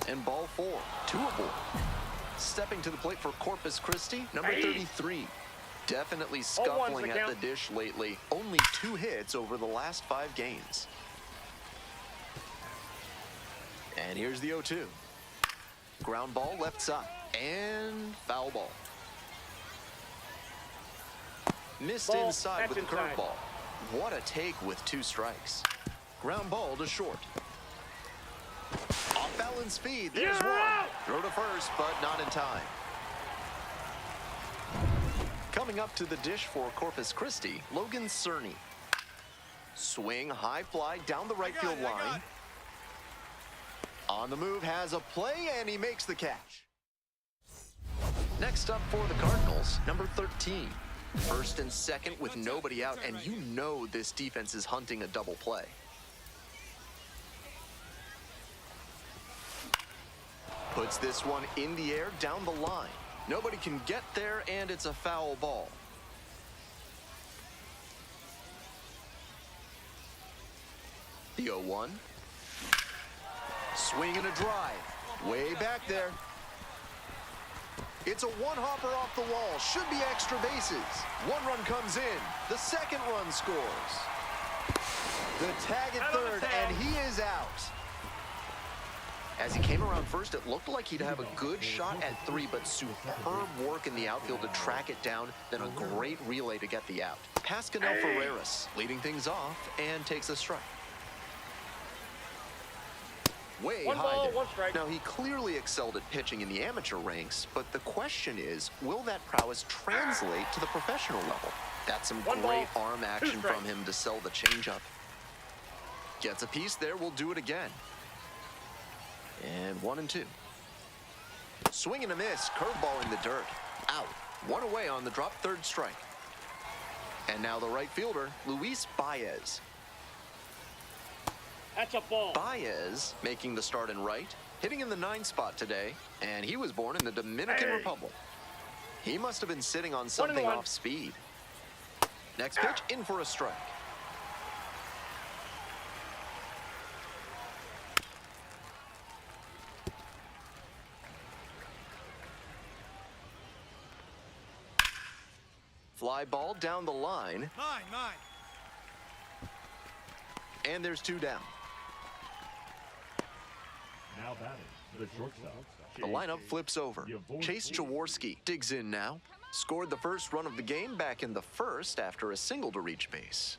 And ball 4, 2 aboard. Stepping to the plate for Corpus Christi, number 33. Definitely scuffling at the dish lately. Only 2 hits over the last 5 games. And here's the 0-2. Ground ball left side. And foul ball. Missed inside with the curveball. What a take with 2 strikes. Ground ball to short. Off balance speed. There's one. Throw to first, but not in time. Coming up to the dish for Corpus Christi, Logan Cerny. Swing, high fly down the right field line. On the move, has a play, and he makes the catch. Next up for the Cardinals, number 13. First and second with nobody out, and you know this defense is hunting a double play. Puts this one in the air down the line. Nobody can get there, and it's a foul ball. The 0-1. Swing and a drive. Way back there. It's a one-hopper off the wall. Should be extra bases. 1 run comes in. The second run scores. The tag at third, and he is out. As he came around first, it looked like he'd have a good shot at 3, but superb work in the outfield to track it down, then a great relay to get the out. Pascanel Ferreras leading things off and takes a strike. Way 1 high ball, there. 1 strike. Now, he clearly excelled at pitching in the amateur ranks, but the question is, will that prowess translate to the professional level? That's some 1 great ball, arm 2 action strikes. from him to sell the changeup. Gets a piece there, we'll do it again. And 1-2. Swing and a miss, curveball in the dirt. Out. 1 away on the drop, 3rd strike. And now the right fielder, Luis Baez. That's a ball. Baez making the start in right, hitting in the 9 spot today, and he was born in the Dominican Republic. He must have been sitting on something 1-1. off speed. Next pitch, in for a strike. Fly ball down the line, Mine. and there's 2 down. Now batting, the shortstop. The lineup flips over. Chase Jaworski digs in now. Scored the first run of the game back in the 1st after a single to reach base.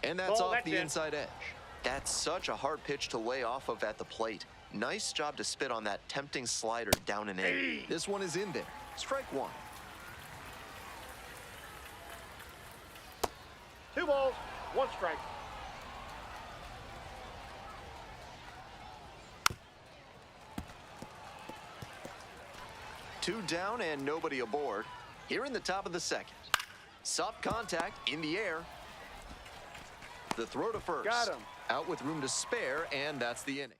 And that's Ball, off that's the it. inside edge. That's such a hard pitch to lay off of at the plate. Nice job to spit on that tempting slider down and in. Hey. This one is in there. Strike one. 2 balls, 1 strike. Two down and nobody aboard. Here in the top of the second. Soft contact in the air. The throw to first. Got him. Out with room to spare, and that's the inning.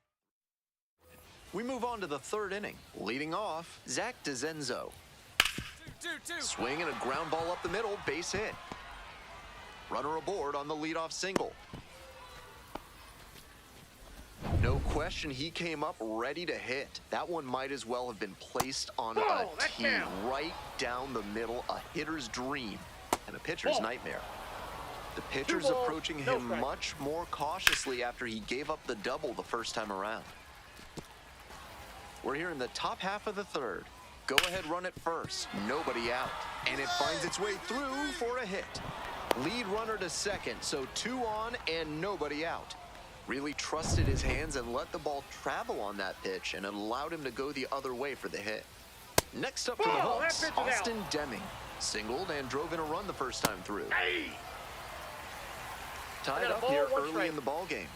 We move on to the third inning. Leading off, Zach DeZenzo. 2-2. Swing and a ground ball up the middle, base hit. Runner aboard on the leadoff single. No question, he came up ready to hit. That one might as well have been placed on Ball, a that's tee down. right down the middle, a hitter's dream and a pitcher's Ball. nightmare. The pitcher's balls, approaching no him strike. much more cautiously after he gave up the double the first time around. We're here in the top half of the third. Go ahead, run it first. Nobody out. And it finds its way through for a hit. Lead runner to second, so 2 on and nobody out. Really trusted his hands and let the ball travel on that pitch, and it allowed him to go the other way for the hit. Next up for the Ball, that Hawks, pitch is out. Austin Deming. Singled and drove in a run the first time through. Hey. Tied got a up ball, here 1 early strike. in the ball game.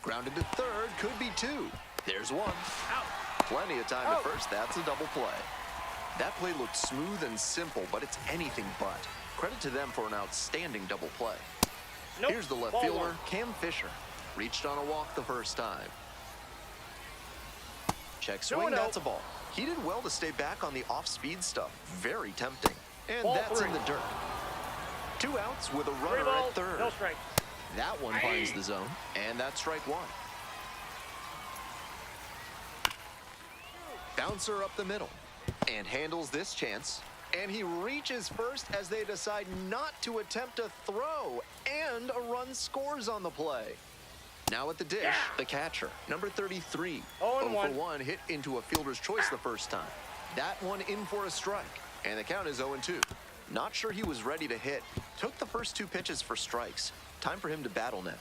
Grounded to third, could be 2. There's 1. Out. Plenty of time Oh. at first. That's a double play. That play looked smooth and simple, but it's anything but. Credit to them for an outstanding double play. Nope. Here's the left Ball fielder, 1. Cam Fisher. Reached on a walk the first time. Check swing, 2-0. that's a ball. He did well to stay back on the off-speed stuff. Very tempting. And Ball that's 3. in the dirt. 2 outs with a 3 runner balls, at third. no strike. That one finds the zone, and that's strike 1. Bouncer up the middle, and handles this chance. And he reaches first as they decide not to attempt a throw, and a run scores on the play. Now at the dish, the catcher, number 33. 0-1. for 1, hit into a fielder's choice the first time. That one in for a strike, and the count is 0-2. Not sure he was ready to hit. Took the first 2 pitches for strikes. Time for him to battle now.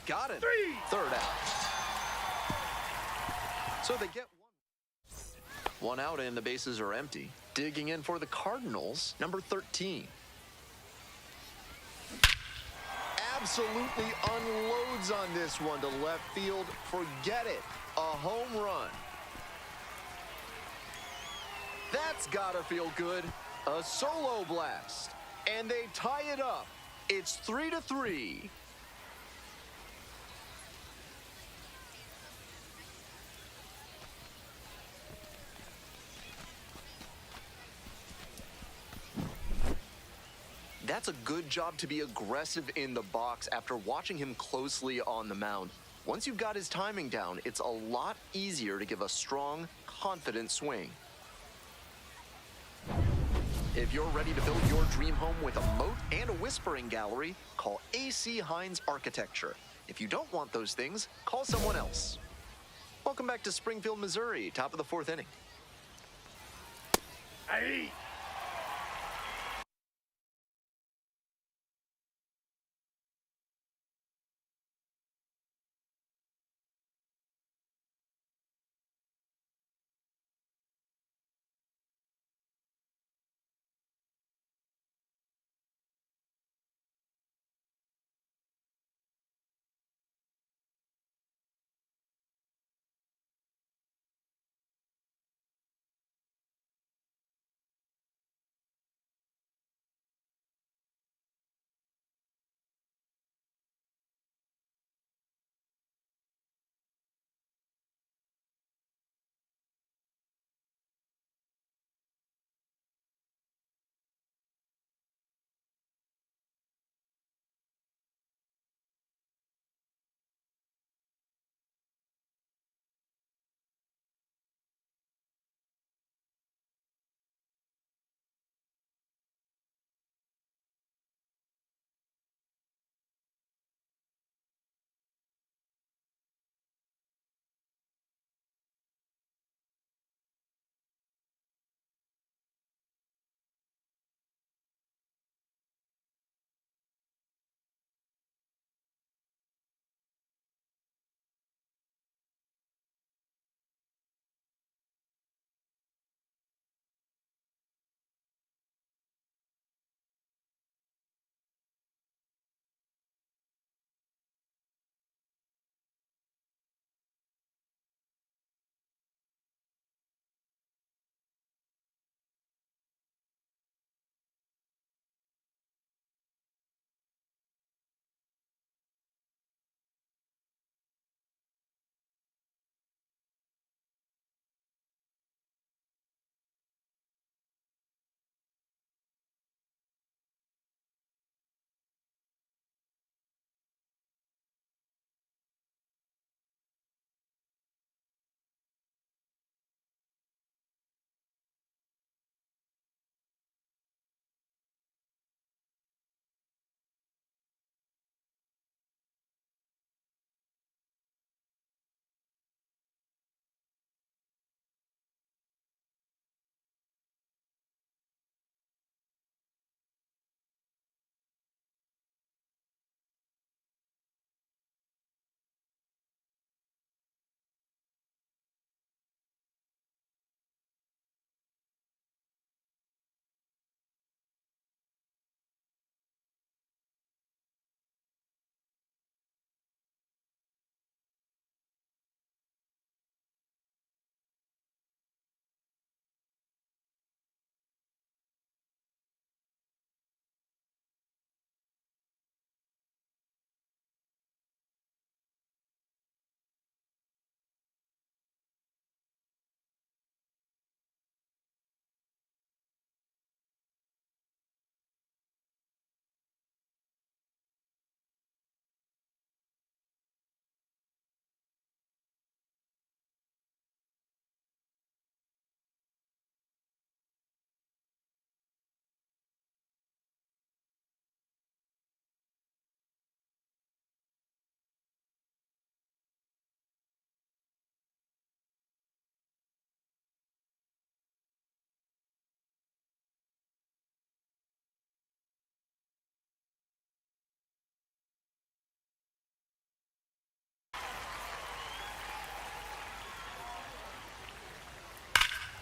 Got it. 3. Third out. So they get 1 out and the bases are empty. Digging in for the Cardinals, number 13. Absolutely unloads on this one to left field. Forget it. A home run. That's gotta feel good. A solo blast. And they tie it up. It's 3-3. That's a good job to be aggressive in the box after watching him closely on the mound. Once you've got his timing down, it's a lot easier to give a strong, confident swing. If you're ready to build your dream home with a moat and a whispering gallery, call AC Hines Architecture. If you don't want those things, call someone else. Welcome back to Springfield, Missouri, top of the 4th inning. Hey.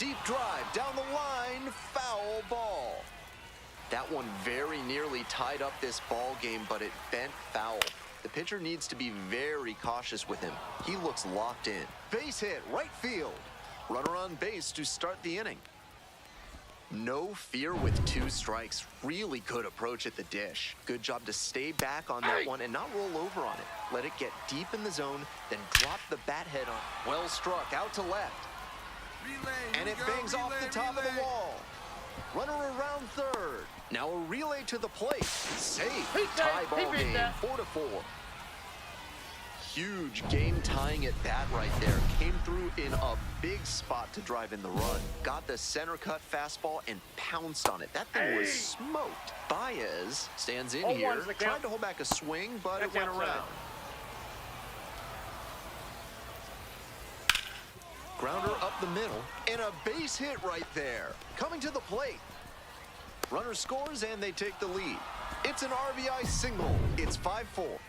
Deep drive down the line, foul ball. That one very nearly tied up this ball game, but it bent foul. The pitcher needs to be very cautious with him. He looks locked in. Base hit, right field. Runner on base to start the inning. No fear with 2 strikes. Really good approach at the dish. Good job to stay back on that one and not roll over on it. Let it get deep in the zone, then drop the bat head on. Well struck, out to left. Relay, And it bangs off the top of the wall. Runner around third. Now a relay to the plate. Safe. He Tie safe. ball He beat game, that. 4-4. Huge game tying at bat right there. Came through in a big spot to drive in the run. Got the center cut fastball and pounced on it. That thing was smoked. Baez stands in 0-1's here. the count. Tried to hold back a swing, but That's it went outside. around. Grounder up the middle, and a base hit right there. Coming to the plate. Runner scores, and they take the lead. It's an RBI single. It's 5-4.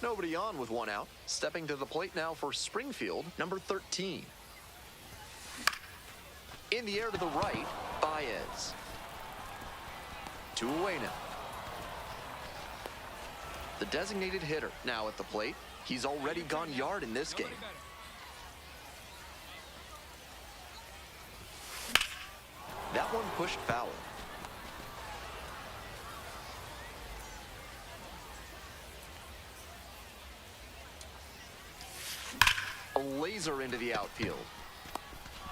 Nobody on with 1 out. Stepping to the plate now for Springfield, number 13. In the air to the right, Baez. 2 away now. The designated hitter now at the plate. He's already gone yard in this game. That one pushed foul. A laser into the outfield.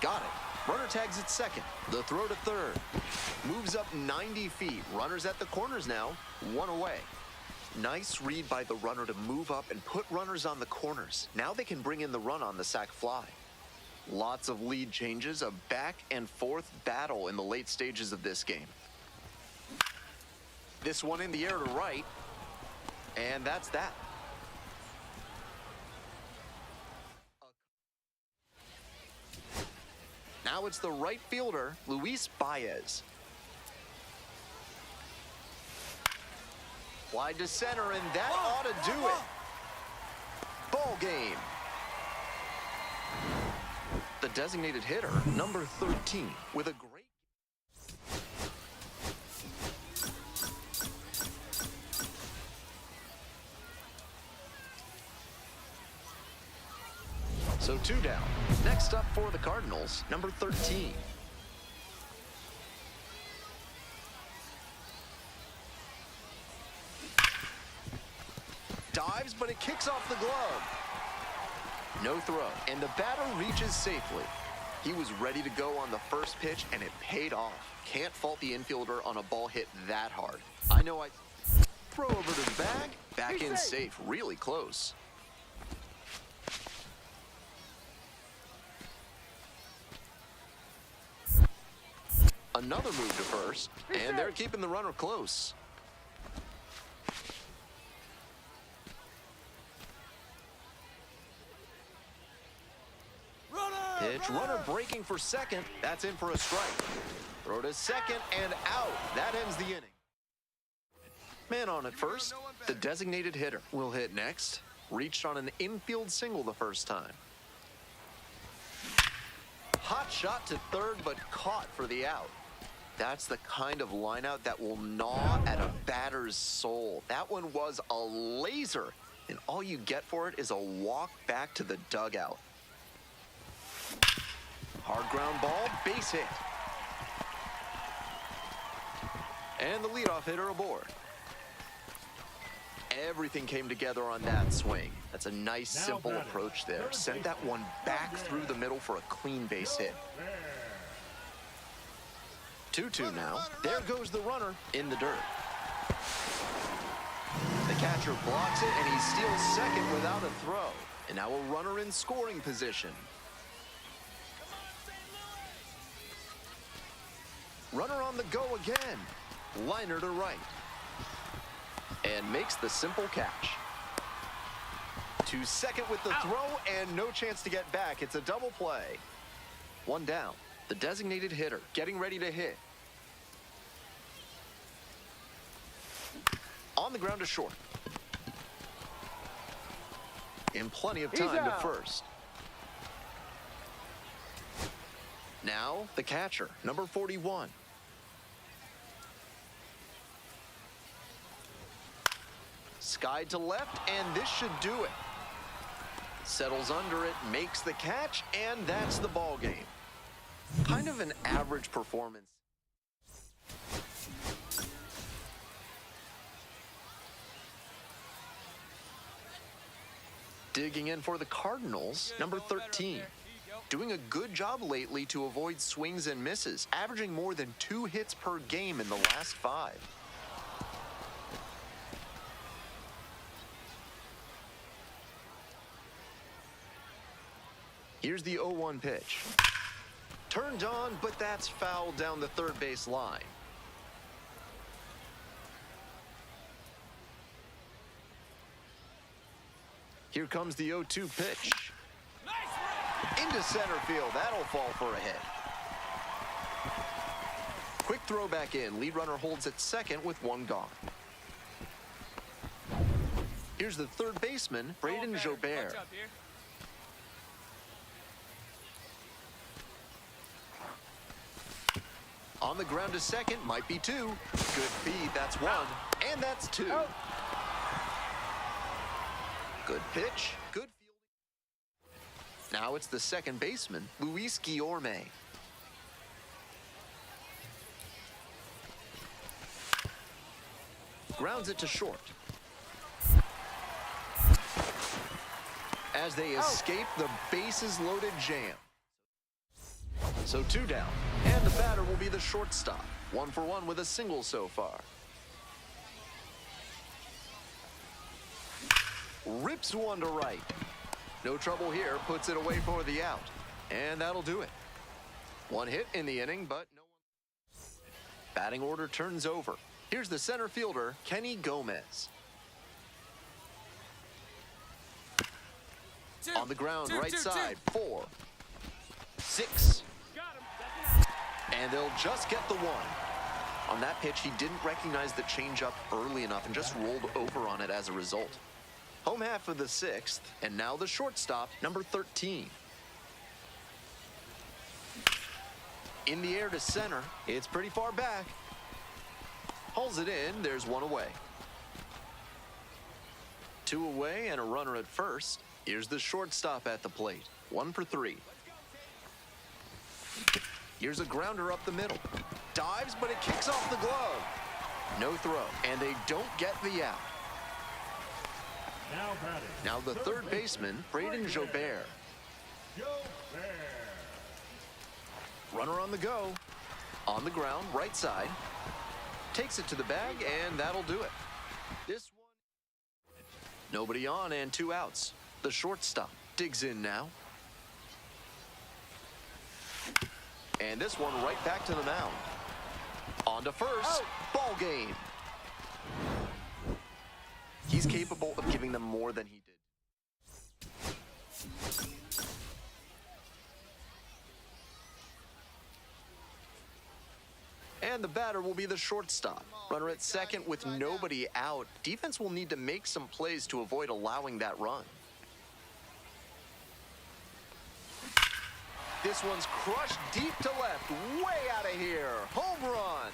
Got it. Runner tags at second. The throw to third. Moves up 90 feet. Runners at the corners now. 1 away. Nice read by the runner to move up and put runners on the corners. Now they can bring in the run on the sac fly. Lots of lead changes, a back and forth battle in the late stages of this game. This one in the air to right. And that's that. Now it's the right fielder, Luis Baez. Wide to center, and that ought to do it. Ball game. The designated hitter, number 13, with a great... So 2 down. Next up for the Cardinals, number 13. Dives, but it kicks off the glove. No throw, and the batter reaches safely. He was ready to go on the first pitch, and it paid off. Can't fault the infielder on a ball hit that hard. I know I... Throw over to the bag. Back in safe, really close. Another move to first, and they're keeping the runner close. Pitch, runner breaking for second. That's in for a strike. Throw to second and out. That ends the inning. Man on at first. The designated hitter will hit next. Reached on an infield single the first time. Hot shot to third, but caught for the out. That's the kind of lineout that will gnaw at a batter's soul. That one was a laser, and all you get for it is a walk back to the dugout. Hard ground ball, base hit. And the leadoff hitter aboard. Everything came together on that swing. That's a nice, simple approach there. Sent that one back through the middle for a clean base hit. 2-2 now. There goes the runner in the dirt. The catcher blocks it, and he steals second without a throw. And now a runner in scoring position. Runner on the go again. Liner to right. And makes the simple catch. To second with the throw, and no chance to get back. It's a double play. 1 down. The designated hitter getting ready to hit. On the ground to short. In plenty of time to first. Now, the catcher, number 41. Skied to left, and this should do it. Settles under it, makes the catch, and that's the ball game. Kind of an average performance. Digging in for the Cardinals, number 13. Doing a good job lately to avoid swings and misses, averaging more than 2 hits per game in the last 5. Here's the 0-1 pitch. Turned on, but that's fouled down the third base line. Here comes the 0-2 pitch. Into center field. That'll fall for a hit. Quick throw back in. Lead runner holds at second with 1 gone. Here's the third baseman, Braden Jobert. On the ground to second, might be 2. Good feed, that's 1. And that's 2. Good pitch, good fielding. Now it's the second baseman, Luis Guillorme. Grounds it to short. As they escape the bases-loaded jam. So 2 down, and the batter will be the shortstop. 1 for 1 with a single so far. Rips one to right. No trouble here, puts it away for the out. And that'll do it. 1 hit in the inning, but no one. Batting order turns over. Here's the center fielder, Kenny Gomez. On the ground, right side, 4, 6. And they'll just get the 1. On that pitch, he didn't recognize the changeup early enough and just rolled over on it as a result. Home half of the 6th, and now the shortstop, number 13. In the air to center, it's pretty far back. Hauls it in, there's 1 away. 2 away and a runner at first. Here's the shortstop at the plate, 1 for 3. Here's a grounder up the middle. Dives, but it kicks off the glove. No throw, and they don't get the out. Now the third baseman, Braden Jobert. Runner on the go. On the ground, right side. Takes it to the bag, and that'll do it. This one. Nobody on and 2 outs. The shortstop digs in now. And this one right back to the mound. On to first. Ball game. He's capable of giving them more than he did. And the batter will be the shortstop. Runner at second with nobody out. Defense will need to make some plays to avoid allowing that run. This one's crushed deep to left, way out of here. Home run.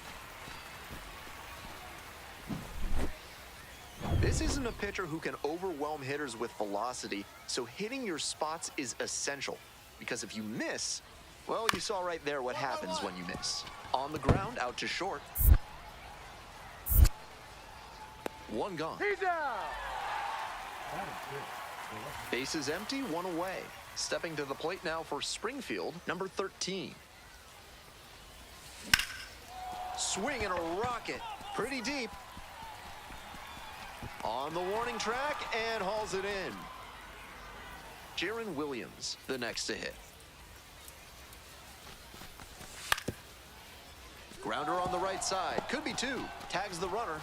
This isn't a pitcher who can overwhelm hitters with velocity, so hitting your spots is essential. Because if you miss, well, you saw right there what happens when you miss. On the ground, out to short. 1 gone. He's out. Bases empty, 1 away. Stepping to the plate now for Springfield, number 13. Swing and a rocket. Pretty deep. On the warning track and hauls it in. Jaron Williams, the next to hit. Grounder on the right side. Could be 2. Tags the runner.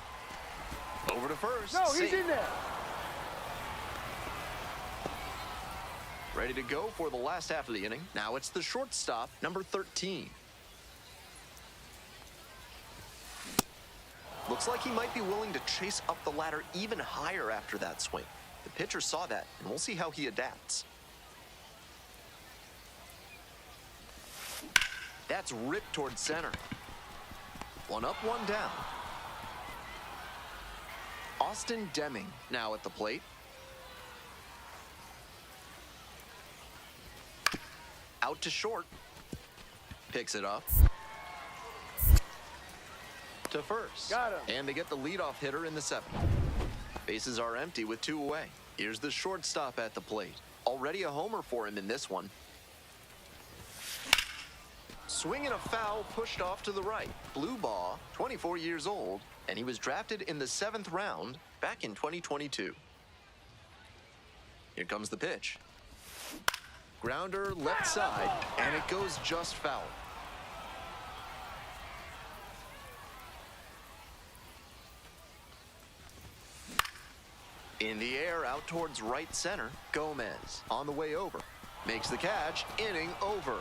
Over to first. No, he's in there. Ready to go for the last half of the inning. Now it's the shortstop, number 13. Looks like he might be willing to chase up the ladder even higher after that swing. The pitcher saw that, and we'll see how he adapts. That's ripped towards center. One up, one down. Austin Deming now at the plate. Out to short. Picks it up. To first. Got him. And they get the leadoff hitter in the seventh. Bases are empty with 2 away. Here's the shortstop at the plate. Already a homer for him in this one. Swinging a foul pushed off to the right. Blue Ball, 24 years old, and he was drafted in the 7th round back in 2022. Here comes the pitch. Grounder left side, and it goes just foul. In the air, out towards right center, Gomez on the way over. Makes the catch, inning over.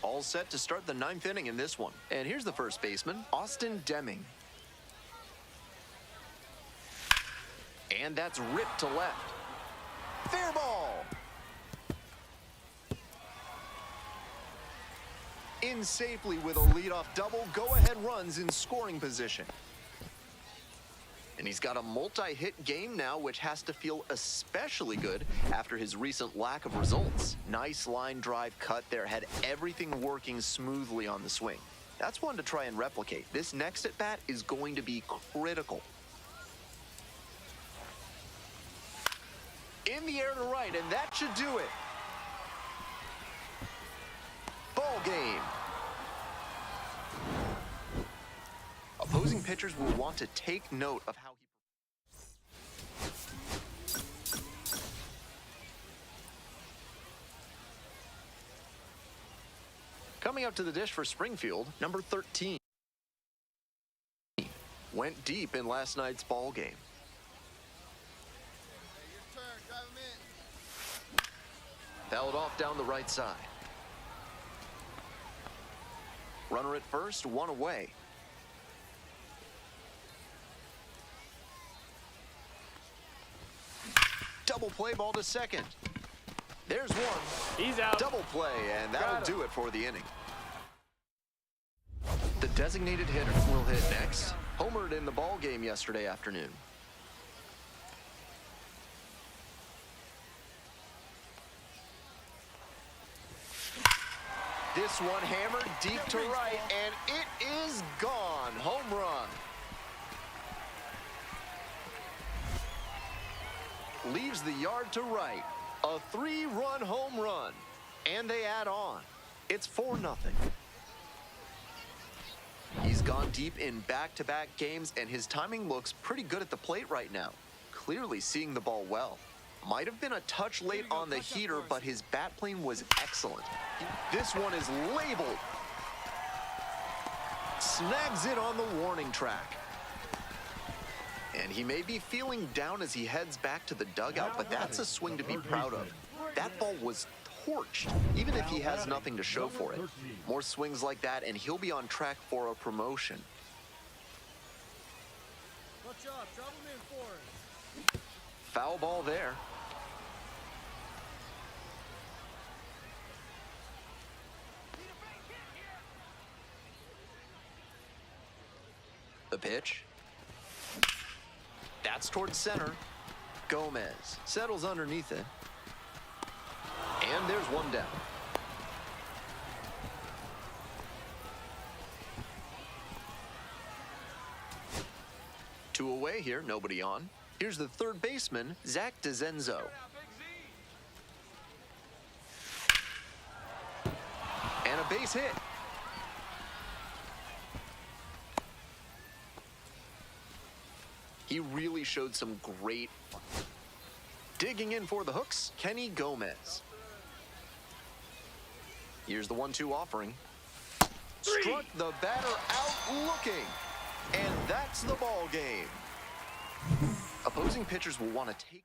All set to start the 9th inning in this one. And here's the first baseman, Austin Deming. And that's ripped to left. Fair ball. In safely with a leadoff double, go-ahead runs in scoring position. And he's got a multi-hit game now, which has to feel especially good after his recent lack of results. Nice line drive cut there, had everything working smoothly on the swing. That's one to try and replicate. This next at-bat is going to be critical. In the air to right, and that should do it. Ball game. Opposing pitchers will want to take note of how he... Coming up to the dish for Springfield, number 13. Went deep in last night's ball game. Fouled off down the right side. Runner at first, one away. Double play ball to second. There's one. He's out. Double play, and that'll do it for the inning. The designated hitter will hit next. Homered in the ball game yesterday afternoon. This one hammered deep to right, and it is gone. Home run. Leaves the yard to right. A 3-run home run. And they add on. It's 4-0. He's gone deep in back-to-back games, and his timing looks pretty good at the plate right now. Clearly seeing the ball well. Might have been a touch late on the heater, but his bat plane was excellent. This one is labeled. Snags it on the warning track. And he may be feeling down as he heads back to the dugout, but that's a swing to be proud of. That ball was torched, even if he has nothing to show for it. More swings like that, and he'll be on track for a promotion. Watch out, drop him in for it. Foul ball there. The pitch. That's towards center. Gomez settles underneath it. And there's one down. Two away here, nobody on. Here's the third baseman, Zach DeZenzo. And a base hit. He really showed some great fun. Digging in for the hooks, Kenny Gomez. Here's the 1-2 offering. Struck the batter out looking. And that's the ball game. Opposing pitchers will want to take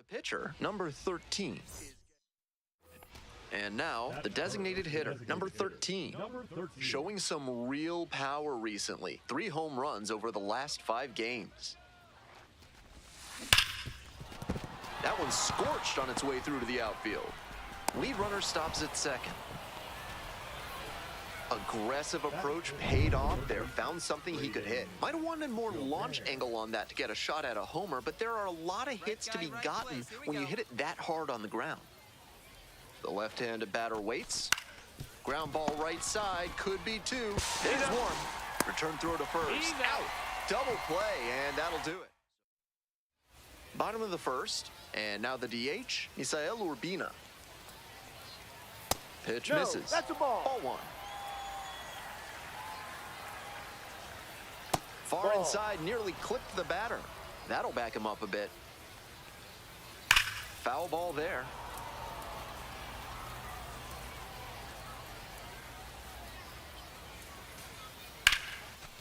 The pitcher, number 13. And now, the designated hitter, number 13. Number 13. Showing some real power recently. 3 home runs over the last 5 games. That one's scorched on its way through to the outfield. Lead runner stops at second. Aggressive approach paid off there. Found something he could hit. Might have wanted more launch angle on that to get a shot at a homer, but there are a lot of hits to be gotten when you hit it that hard on the ground. The left-handed batter waits. Ground ball right side, could be 2. There's 1. Return throw to first. He's out. Double play, and that'll do it. Bottom of the first, and now the DH, Misael Urbina. Pitch No, misses. that's a ball. Ball 1. Far Ball. inside, nearly clipped the batter. That'll back him up a bit. Foul ball there.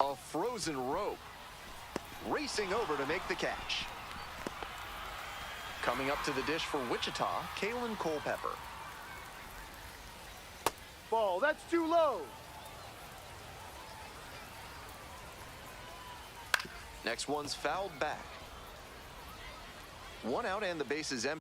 A frozen rope. Racing over to make the catch. Coming up to the dish for Wichita, Kalen Culpepper. Ball, that's too low. Next one's fouled back. 1 out and the base is empty.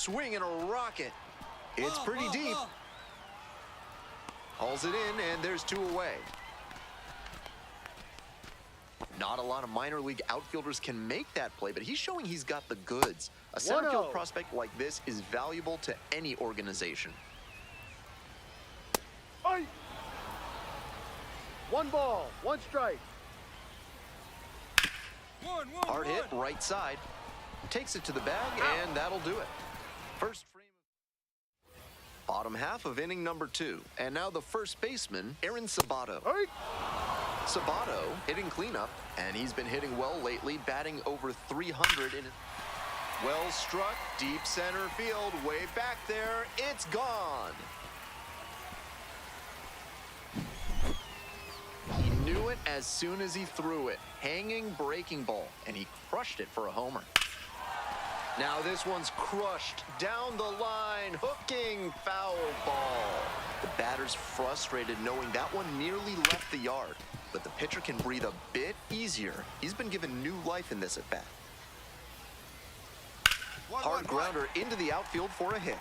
swing and a rocket. It's pretty deep. Ball. Hauls it in, and there's 2 away. Not a lot of minor league outfielders can make that play, but he's showing he's got the goods. A center field 1-0. prospect like this is valuable to any organization. Aye. 1 ball, 1 strike. Hard hit, right side. Takes it to the bag, and that'll do it. First frame. Bottom half of inning number 2. And now the first baseman, Aaron Sabato. Aye. Sabato hitting cleanup, and he's been hitting well lately, batting over 300 in. Well struck, deep center field, way back there. It's gone. He knew it as soon as he threw it. Hanging breaking ball, and he crushed it for a homer. Now this one's crushed down the line, hooking foul ball. The batter's frustrated knowing that one nearly left the yard, but the pitcher can breathe a bit easier. He's been given new life in this at-bat. Hard grounder into the outfield for a hit.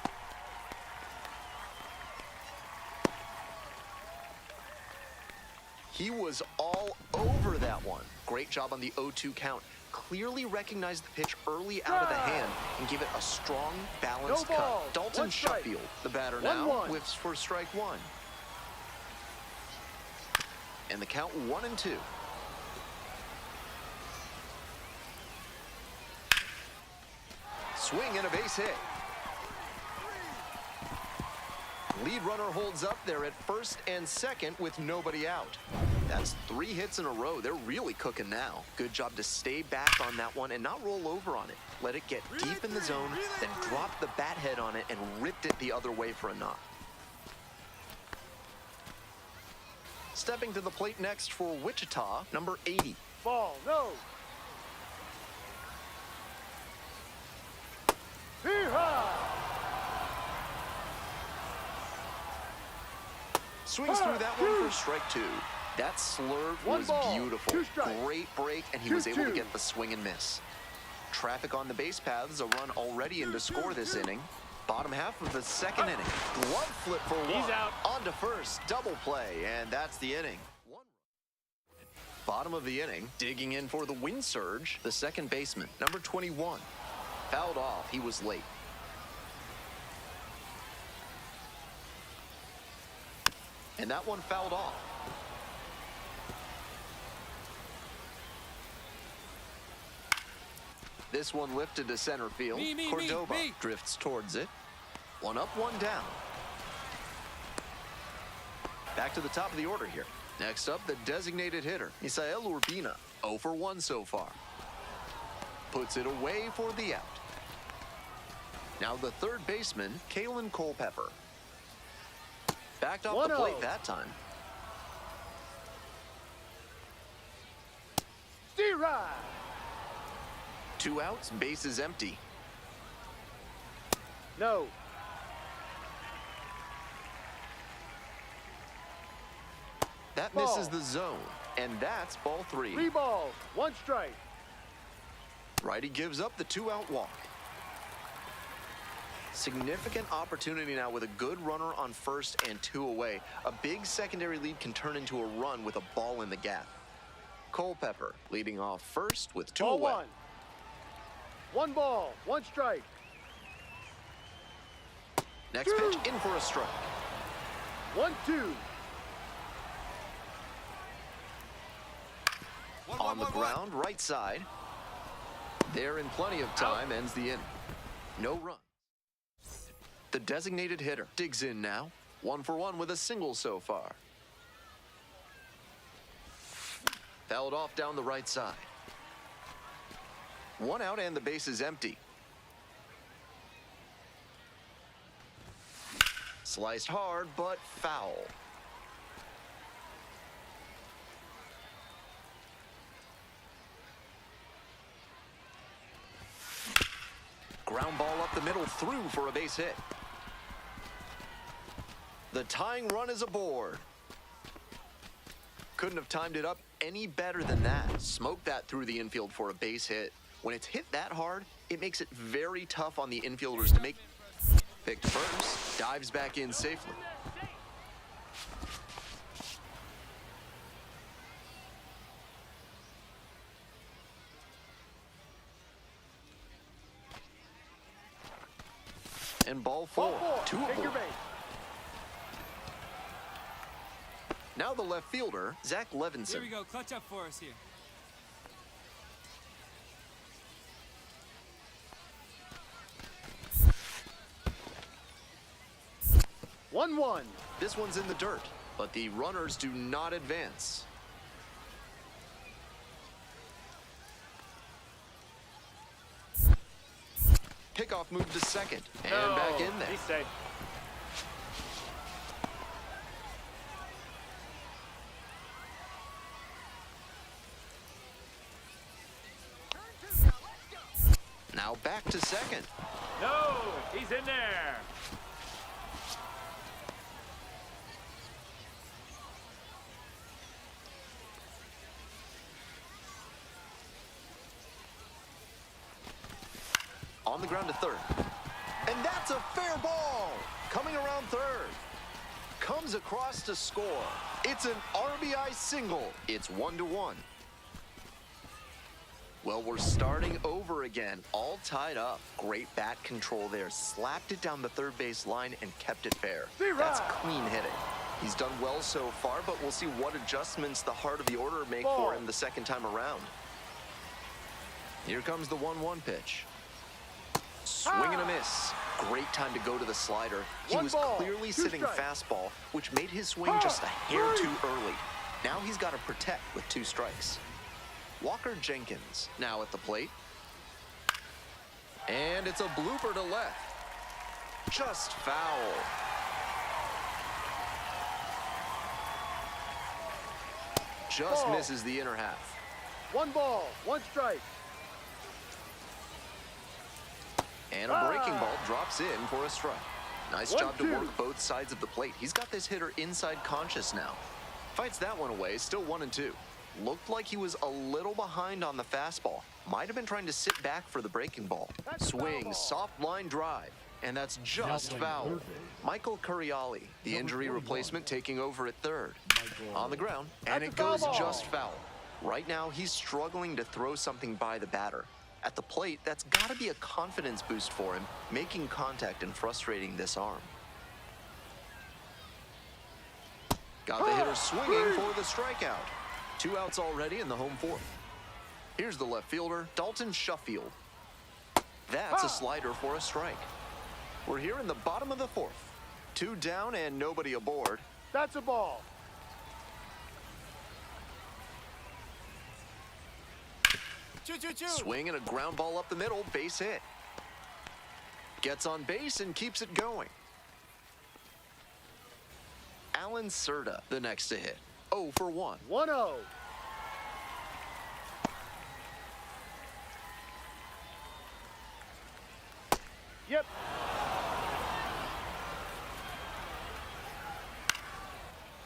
He was all over that one. Great job on the 0-2 count. Clearly recognized the pitch early out of the hand and give it a strong, balanced No ball. cut. Dalton 1 strike. Sheffield, the batter 1-1. now, whiffs for strike 1. And the count 1-2. Swing and a base hit. Lead runner holds up there at first and second with nobody out. That's 3 hits in a row. They're really cooking now. Good job to stay back on that one and not roll over on it. Let it get deep in the zone, then drop the bat head on it and ripped it the other way for a knock. Stepping to the plate next for Wichita, number 80. Ball, no. Hee-haw! Swings through that one for strike 2. That slurve 1 was ball, beautiful. 2 strikes. Great break, and he was able to 2-2. get the swing and miss. Traffic on the base paths, a run already in to score this inning. Bottom half of the second inning. Glove flip for 1. He's out. On to first, double play, and that's the inning. Bottom of the inning, digging in for the wind surge, the second baseman, number 21. Fouled off, he was late. And that one fouled off. This one lifted to center field. Cordova drifts towards it. 1 up, 1 down. Back to the top of the order here. Next up, the designated hitter, Misael Urbina. 0 for 1 so far. Puts it away for the out. Now the third baseman, Kalen Culpepper. Backed off the 1-0. plate that time. D-Ride. 2 outs, base is empty. No. That Ball. misses the zone, and that's ball 3. 3 balls, 1 strike. Righty gives up the 2-out walk. Significant opportunity now with a good runner on first and 2 away. A big secondary lead can turn into a run with a ball in the gap. Culpepper leading off first with 2 Ball away. 1. 1 ball, 1 strike. Next pitch in for a strike. 1-2. On the ground, right side. There in plenty of time, ends the inning. No run. The designated hitter digs in now. 1 for 1 with a single so far. Fouled off down the right side. 1 out and the base is empty. Sliced hard, but foul. Ground ball up the middle, through for a base hit. The tying run is aboard. Couldn't have timed it up any better than that. Smoked that through the infield for a base hit. When it's hit that hard, it makes it very tough on the infielders to make Picked first, dives back in safely. And ball four. Ball 4. Two Take your aboard. base. Now the left fielder, Zach Here Levinson. we go. Clutch up for us here. 1-1. This one's in the dirt, but the runners do not advance. Pickoff move to second, and back in there. He's safe. Now back to second. No, he's in there. On the ground to third. And that's a fair ball. Coming around third. Comes across to score. It's an RBI single. It's 1-1. Well, we're starting over again, all tied up. Great bat control there. Slapped it down the third base line and kept it fair. That's clean hitting. He's done well so far, but we'll see what adjustments the heart of the order make for him the second time around. Here comes the 1-1 pitch. Swing and a miss. Great time to go to the slider. He was clearly sitting fastball, which made his swing just a hair too early. Now he's got to protect with 2 strikes. Walker Jenkins now at the plate. And it's a blooper to left. Just foul. Just misses the inner half. 1 ball, 1 strike. And a breaking ball drops in for a strike. Nice job to 1-2. work both sides of the plate. He's got this hitter inside conscious now. Fights that one away, still 1-2. Looked like he was a little behind on the fastball. Might have been trying to sit back for the breaking ball. Swing, soft line drive, and that's just foul. Michael Curiali, the injury replacement, taking over at third. On the ground, and it goes just foul. Right now, he's struggling to throw something by the batter. At the plate, that's got to be a confidence boost for him, making contact and frustrating this arm. Got the hitter swinging for the strikeout. 2 outs already in the home fourth. Here's the left fielder, Dalton Shuffield. That's a slider for a strike. We're here in the bottom of the fourth. 2 down and nobody aboard. That's a ball. Choo-choo-choo. Swing and a ground ball up the middle, base hit. Gets on base and keeps it going. Alan Serta, the next to hit. 0 for 1. 1-0. Yep.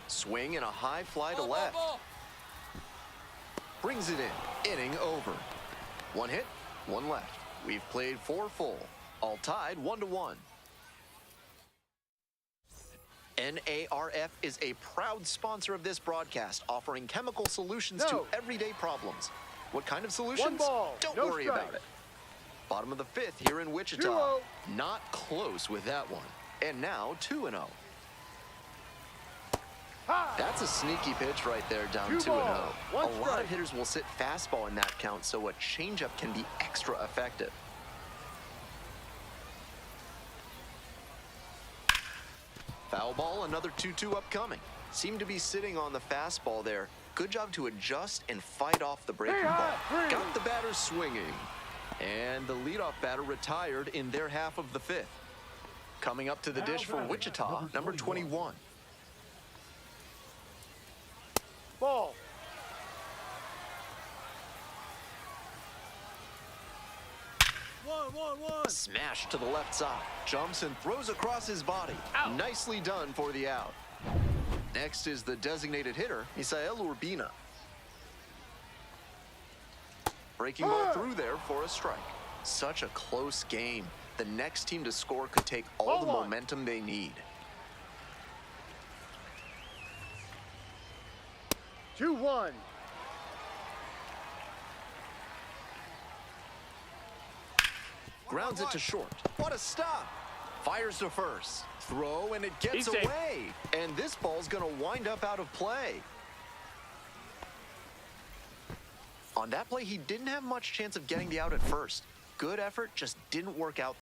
Swing and a high fly to Ball, left. ball. Brings it in. Inning over. 1 hit, 1 left. We've played 4 full. All tied 1-1. NARF is a proud sponsor of this broadcast, offering chemical solutions to everyday problems. What kind of solutions? 1 ball, Don't no worry strikes. about it. Bottom of the 5th here in Wichita. 2-0. Not close with that one. And now 2-0. High. That's a sneaky pitch right there, down 2 2-0. ball, 1 A lot strike. of hitters will sit fastball in that count, so a changeup can be extra effective. Foul ball, another 2-2 upcoming. Seemed to be sitting on the fastball there. Good job to adjust and fight off the breaking ball. Got the batter swinging. And the leadoff batter retired in their half of the 5th. Coming up to the dish for Wichita, number 21. Ball. One. Smash to the left side. Jumps and throws across his body. Nicely done for the out. Next is the designated hitter, Misael Urbina. Breaking ball through there for a strike. Such a close game. The next team to score could take all Ball the one. momentum they need. 2-1. Grounds it to short. What a stop! Fires to first. Throw, and it gets He's safe. away. And this ball's going to wind up out of play. On that play, he didn't have much chance of getting the out at first. Good effort, just didn't work out